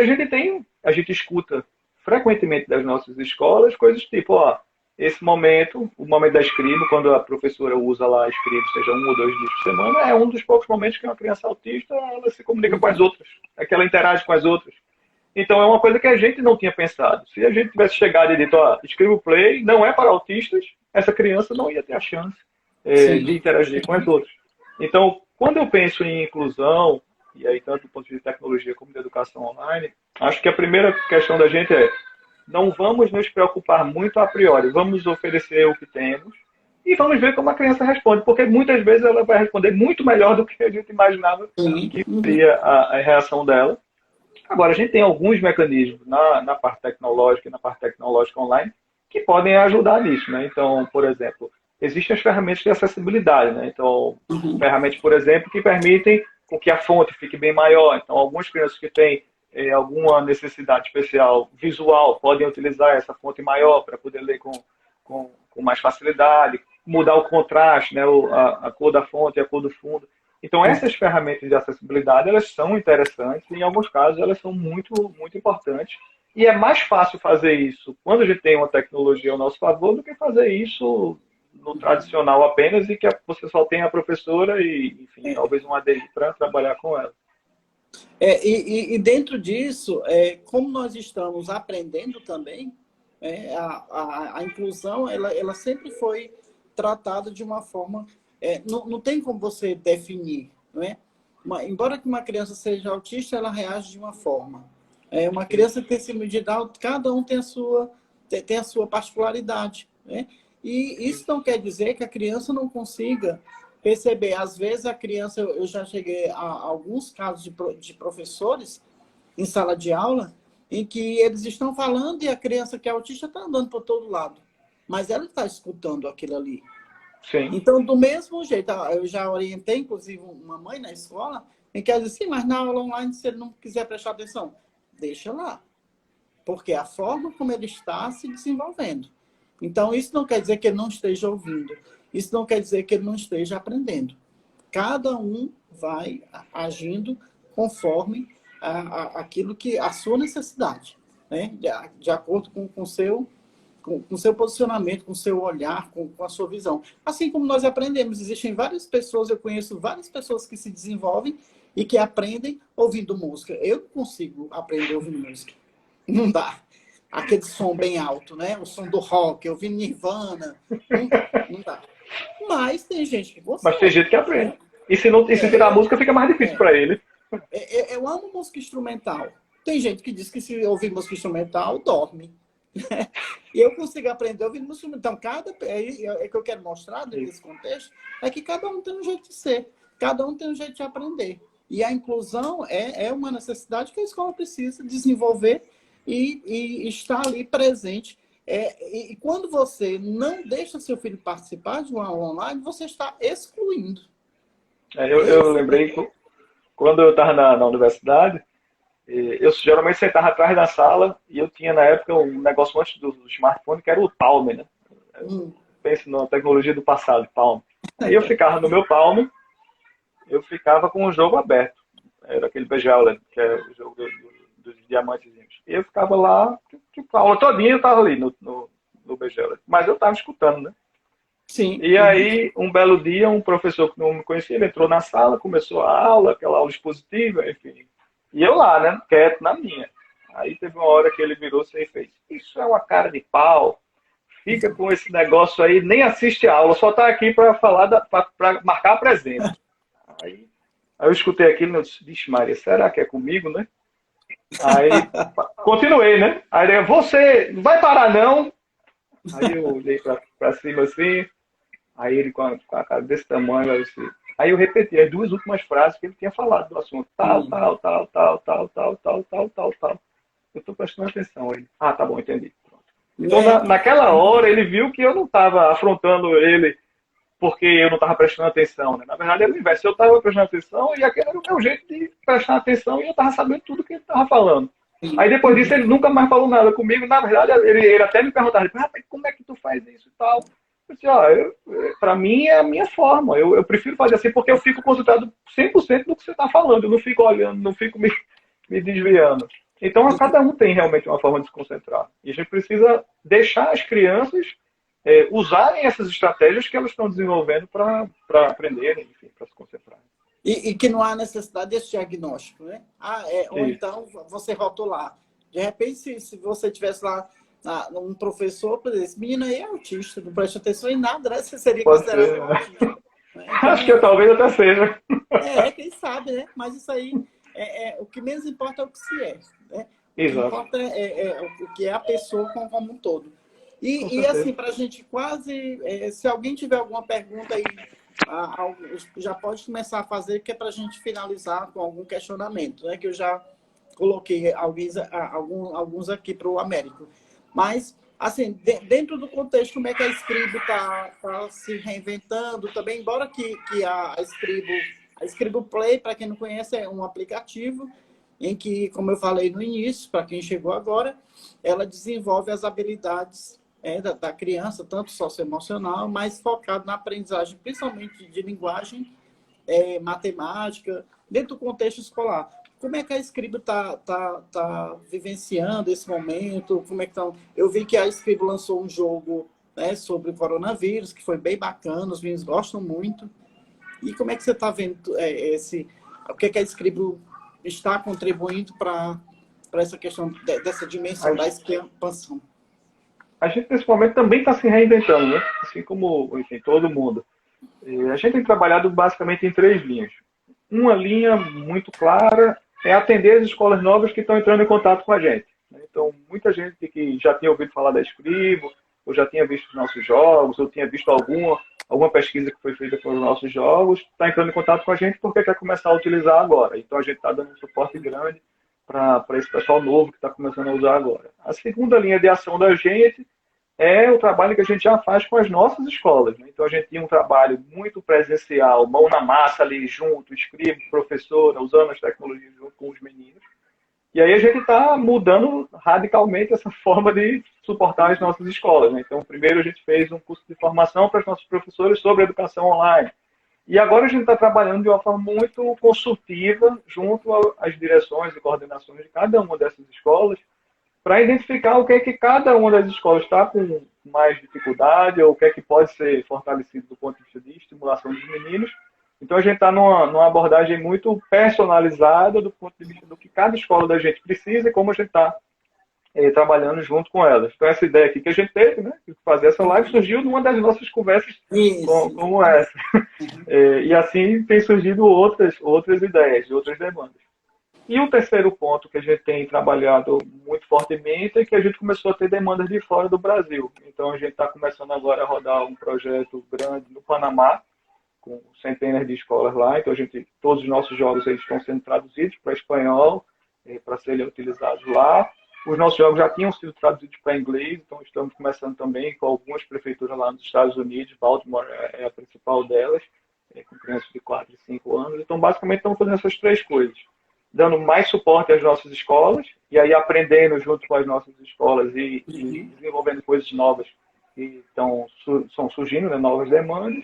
a gente escuta frequentemente das nossas escolas coisas tipo, ó, esse momento, o momento da Scribo, quando a professora usa lá a Scribo, seja 1 ou 2 dias por semana, é um dos poucos momentos que uma criança autista ela se comunica com as outras, que ela interage com as outras. Então é uma coisa que a gente não tinha pensado. Se a gente tivesse chegado e dito, ó, Scribo Play não é para autistas, essa criança não ia ter a chance de interagir com as outras. Então, quando eu penso em inclusão, e aí tanto do ponto de vista de tecnologia como de educação online, acho que a primeira questão da gente não vamos nos preocupar muito a priori, vamos oferecer o que temos e vamos ver como a criança responde, porque muitas vezes ela vai responder muito melhor do que a gente imaginava que seria a reação dela. Agora, a gente tem alguns mecanismos na parte tecnológica e na parte tecnológica online que podem ajudar nisso, né? Então, por exemplo, existem as ferramentas de acessibilidade, né? Então, ferramentas, por exemplo, que permitem com que a fonte fique bem maior. Então, algumas crianças que têm alguma necessidade especial visual podem utilizar essa fonte maior para poder ler com mais facilidade, mudar o contraste, né? A cor da fonte e a cor do fundo. Então, essas ferramentas de acessibilidade, elas são interessantes e, em alguns casos, elas são muito, muito importantes. E é mais fácil fazer isso quando a gente tem uma tecnologia ao nosso favor do que fazer isso no tradicional apenas e que você só tem a professora e, enfim, talvez um ADI para trabalhar com ela. E dentro disso, como nós estamos aprendendo também, a inclusão, ela sempre foi tratada de uma forma... não tem como você definir, não é? Embora que uma criança seja autista, ela reage de uma forma. Uma criança que tem síndrome de Down, cada um tem a sua particularidade, né? E isso não quer dizer que a criança não consiga perceber. Às vezes a criança, eu já cheguei a alguns casos de professores em sala de aula, em que eles estão falando e a criança que é autista está andando por todo lado. Mas ela está escutando aquilo ali. Sim. Então, do mesmo jeito, eu já orientei, inclusive, uma mãe na escola, em que ela disse, sim, mas na aula online, se ele não quiser prestar atenção, deixa lá. Porque é a forma como ele está se desenvolvendo. Então, isso não quer dizer que ele não esteja ouvindo. Isso não quer dizer que ele não esteja aprendendo. Cada um vai agindo conforme aquilo que a sua necessidade, né? De acordo com o seu posicionamento, com o seu olhar, com a sua visão. Assim como nós aprendemos, existem várias pessoas, eu conheço várias pessoas que se desenvolvem e que aprendem ouvindo música. Eu consigo aprender ouvindo música. Não dá. Aquele som bem alto, né? O som do rock, ouvindo Nirvana. Não dá. Mas tem gente que consegue. Mas tem gente que aprende. E se tirar a música, fica mais difícil para ele. Eu amo música instrumental. Tem gente que diz que se ouvir música instrumental, dorme. E eu consigo aprender ouvindo música instrumental. Que eu quero mostrar nesse contexto é que cada um tem um jeito de ser. Cada um tem um jeito de aprender. E a inclusão é uma necessidade que a escola precisa desenvolver e estar ali presente. E quando você não deixa seu filho participar de uma aula online, você está excluindo. Eu lembrei, quando eu estava na universidade, eu geralmente sentava atrás da sala e eu tinha, na época, um negócio antes do smartphone, que era o Palm, né? Pense na tecnologia do passado, Palm. Aí eu ficava no meu Palm, eu ficava com o jogo aberto. Era aquele Bejeweled, que é o jogo dos diamantezinhos. E eu ficava lá, tipo, a aula todinha eu estava ali no Bejeweled. Mas eu estava escutando, né? Sim. E aí, um belo dia, um professor que não me conhecia, ele entrou na sala, começou a aula, aquela aula expositiva, enfim. E eu lá, né? Quieto na minha. Aí teve uma hora que ele virou-se e fez: isso é uma cara de pau. Fica com esse negócio aí, nem assiste a aula, só está aqui para falar, para marcar a presença. Aí eu escutei aquilo e eu disse: vixe Maria, será que é comigo, né? Aí continuei, né? Aí ele: você não vai parar não? Aí eu olhei para cima assim, aí ele com a cara desse tamanho, aí eu repeti as duas últimas frases que ele tinha falado do assunto. Tal, tal, tal, tal, tal, tal, tal, tal, tal, tal. Eu estou prestando atenção. Ele: ah, tá bom, entendi. Então, naquela hora, ele viu que eu não estava afrontando ele porque eu não estava prestando atenção, né? Na verdade, era o inverso. Eu estava prestando atenção e aquele era o meu jeito de prestar atenção e eu estava sabendo tudo que ele estava falando. Aí, depois disso, ele nunca mais falou nada comigo. Na verdade, ele até me perguntava: rapaz, como é que tu faz isso e tal? Eu disse: para mim é a minha forma. Eu prefiro fazer assim porque eu fico concentrado 100% no que você está falando. Eu não fico olhando, não fico me desviando. Então, cada um tem realmente uma forma de se concentrar. E a gente precisa deixar as crianças usarem essas estratégias que elas estão desenvolvendo para aprenderem, enfim, para se concentrar. E que não há necessidade desse diagnóstico, né? Ou então você rotular. De repente, se você tivesse lá um professor, por exemplo, esse menino aí é autista, não presta atenção em nada, né? Você seria considerado autista. Né? Então, acho que eu talvez até seja. Quem sabe, né? Mas isso aí, o que menos importa é o que se é. Né? O Exato. que importa é o que é a pessoa como um todo. E assim, para a gente quase... se alguém tiver alguma pergunta aí, já pode começar a fazer, que é para a gente finalizar com algum questionamento, né? Que eu já coloquei alguns aqui para o Américo. Mas, assim, dentro do contexto, como é que a Scribo está se reinventando também, embora que a Scribo Play, para quem não conhece, é um aplicativo em que, como eu falei no início, para quem chegou agora, ela desenvolve as habilidades da criança, tanto socioemocional, mas focado na aprendizagem, principalmente de linguagem, matemática, dentro do contexto escolar. Como é que a Scribo tá vivenciando esse momento? Como é que estão? Eu vi que a Scribo lançou um jogo, né, sobre o coronavírus, que foi bem bacana, os meninos gostam muito. E como é que você está vendo o que é que a Scribo está contribuindo para essa questão dessa dimensão da expansão? A gente, nesse momento, também está se reinventando, né? Assim como, enfim, todo mundo. A gente tem trabalhado basicamente em 3 linhas. Uma linha muito clara é atender as escolas novas que estão entrando em contato com a gente. Então, muita gente que já tinha ouvido falar da Scribo, ou já tinha visto os nossos jogos, ou tinha visto alguma pesquisa que foi feita com os nossos jogos, está entrando em contato com a gente porque quer começar a utilizar agora. Então, a gente está dando um suporte grande para esse pessoal novo que está começando a usar agora. A segunda linha de ação da gente é o trabalho que a gente já faz com as nossas escolas. Né? Então, a gente tinha um trabalho muito presencial, mão na massa ali junto, escribo, professora, usando as tecnologias junto com os meninos. E aí a gente está mudando radicalmente essa forma de suportar as nossas escolas. Né? Então, primeiro a gente fez um curso de formação para os nossos professores sobre educação online. E agora a gente está trabalhando de uma forma muito consultiva junto às direções e coordenações de cada uma dessas escolas para identificar o que é que cada uma das escolas está com mais dificuldade ou o que é que pode ser fortalecido do ponto de vista de estimulação dos meninos. Então a gente está numa abordagem muito personalizada do ponto de vista do que cada escola da gente precisa e como a gente está trabalhando junto com elas. Então, essa ideia aqui que a gente teve, né, de fazer essa live, surgiu numa das nossas conversas Isso. como essa. E assim tem surgido outras ideias, outras demandas. E o terceiro ponto que a gente tem trabalhado muito fortemente é que a gente começou a ter demandas de fora do Brasil. Então, a gente está começando agora a rodar um projeto grande no Panamá, com centenas de escolas lá. Então, todos os nossos jogos eles estão sendo traduzidos para espanhol, para serem utilizados lá. Os nossos jogos já tinham sido traduzidos para inglês, então estamos começando também com algumas prefeituras lá nos Estados Unidos. Baltimore é a principal delas, com crianças de 4 e 5 anos. Então, basicamente, estamos fazendo essas três coisas. Dando mais suporte às nossas escolas, e aí aprendendo junto com as nossas escolas e desenvolvendo coisas novas que estão surgindo, né, novas demandas,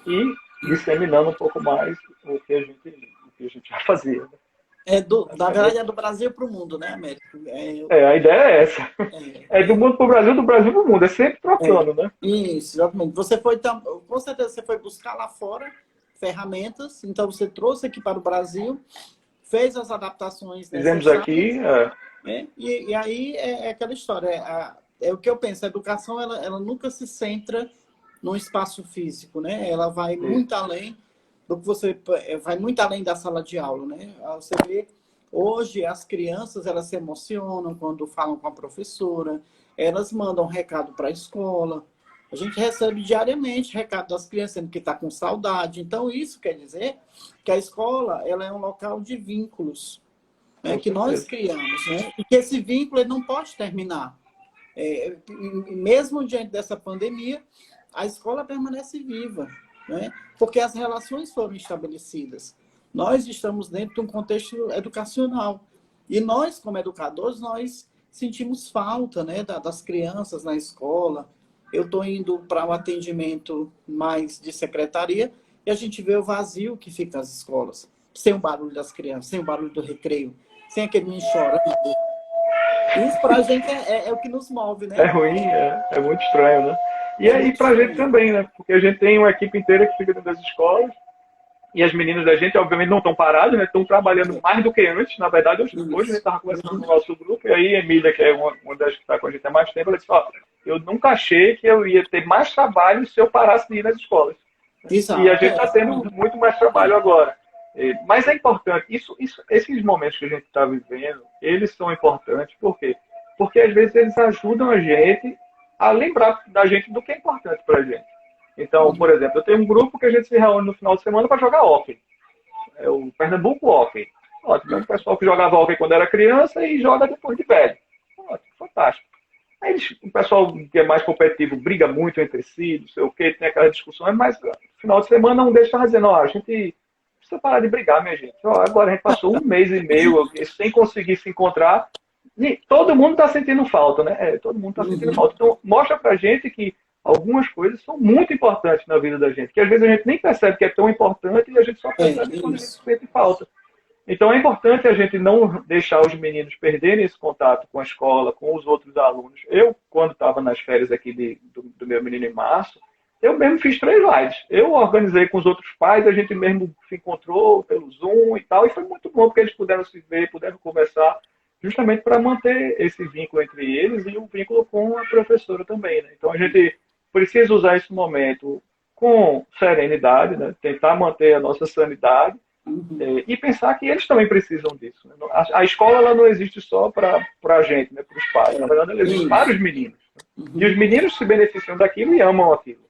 e disseminando um pouco mais o que a gente já fazia. Né? Na verdade, é do Brasil para o mundo, né, Américo? A ideia é essa. É do mundo para o Brasil, do Brasil para o mundo. É sempre trocando, né? Isso, exatamente. Com certeza você foi buscar lá fora ferramentas, então você trouxe aqui para o Brasil, fez as adaptações necessárias. Fizemos aqui. E aí é aquela história. É o que eu penso, a educação ela nunca se centra num espaço físico, né? Ela vai muito além do que vai muito além da sala de aula, né? Você vê, hoje as crianças elas se emocionam quando falam com a professora, elas mandam recado para a escola. A gente recebe diariamente recado das crianças dizendo que está com saudade. Então, isso quer dizer que a escola ela é um local de vínculos, né, que nós criamos. Né, e que esse vínculo ele não pode terminar. Mesmo diante dessa pandemia, a escola permanece viva, né, porque as relações foram estabelecidas. Nós estamos dentro de um contexto educacional. E nós, como educadores, nós sentimos falta, né, das crianças na escola. Eu estou indo para um atendimento mais de secretaria e a gente vê o vazio que fica nas escolas. Sem o barulho das crianças, sem o barulho do recreio, sem aquele menino chorando. Isso para a gente é o que nos move, né? É ruim, é muito estranho, né? E aí para a gente também, né? Porque a gente tem uma equipe inteira que fica dentro das escolas e as meninas da gente, obviamente, não estão paradas, né? Estão trabalhando mais do que antes. Na verdade, hoje a gente estava conversando no nosso grupo e aí a Emília, que é uma das que está com a gente há mais tempo, ela disse, eu nunca achei que eu ia ter mais trabalho se eu parasse de ir nas escolas. Exato. E a gente está tendo muito mais trabalho agora. Mas é importante, esses momentos que a gente está vivendo, eles são importantes, por quê? Porque às vezes eles ajudam a gente a lembrar da gente do que é importante para a gente. Então, por exemplo, eu tenho um grupo que a gente se reúne no final de semana para jogar hóquei. É o Pernambuco Hóquei. Ótimo, é o pessoal que jogava hóquei quando era criança e joga depois de velho. Ótimo, fantástico. Aí o pessoal que é mais competitivo briga muito entre si, não sei o quê, tem aquelas discussões, mas no final de semana um deles está dizendo, a gente precisa parar de brigar, minha gente. Agora a gente passou 1 mês e meio sem conseguir se encontrar. E todo mundo está sentindo falta, né? Todo mundo está sentindo falta. Então, mostra pra gente que algumas coisas são muito importantes na vida da gente, que às vezes a gente nem percebe que é tão importante e a gente só percebe quando a gente sente falta. Então é importante a gente não deixar os meninos perderem esse contato com a escola, com os outros alunos. Eu, quando estava nas férias aqui do meu menino em março, eu mesmo fiz 3 lives. Eu organizei com os outros pais, a gente mesmo se encontrou pelo Zoom e tal, e foi muito bom porque eles puderam se ver, puderam conversar, justamente para manter esse vínculo entre eles e o vínculo com a professora também. Né? Então a gente precisa usar esse momento com serenidade, né? Tentar manter a nossa sanidade e pensar que eles também precisam disso. Né? A escola ela não existe só para a gente, né? Para os pais. Na verdade, ela existe para os meninos. Né? E os meninos se beneficiam daquilo e amam aquilo.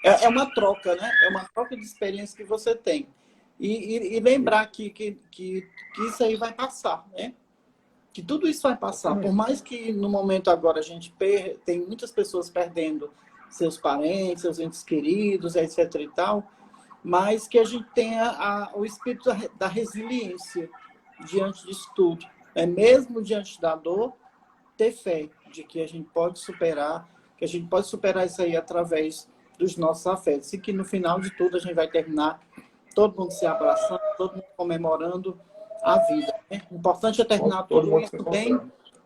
É uma troca, né? É uma troca de experiência que você tem. E lembrar que isso aí vai passar, né? Que tudo isso vai passar. Por mais que no momento agora a gente tem muitas pessoas perdendo seus parentes, seus entes queridos, etc. e tal, mas que a gente tenha o espírito da resiliência diante disso tudo. Mesmo diante da dor, ter fé de que a gente pode superar, que a gente pode superar isso aí através dos nossos afetos. E que no final de tudo a gente vai terminar todo mundo se abraçando, todo mundo comemorando a vida. Né? O importante é terminar tudo isso bem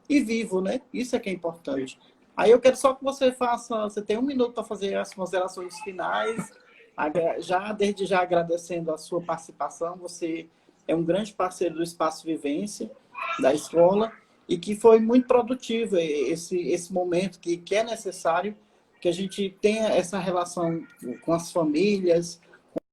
e vivo, né? Isso é que é importante. Aí eu quero só que você tem 1 minuto para fazer as considerações finais, desde já agradecendo a sua participação. Você é um grande parceiro do Espaço Vivência, da escola, e que foi muito produtivo esse momento que é necessário que a gente tenha essa relação com as famílias,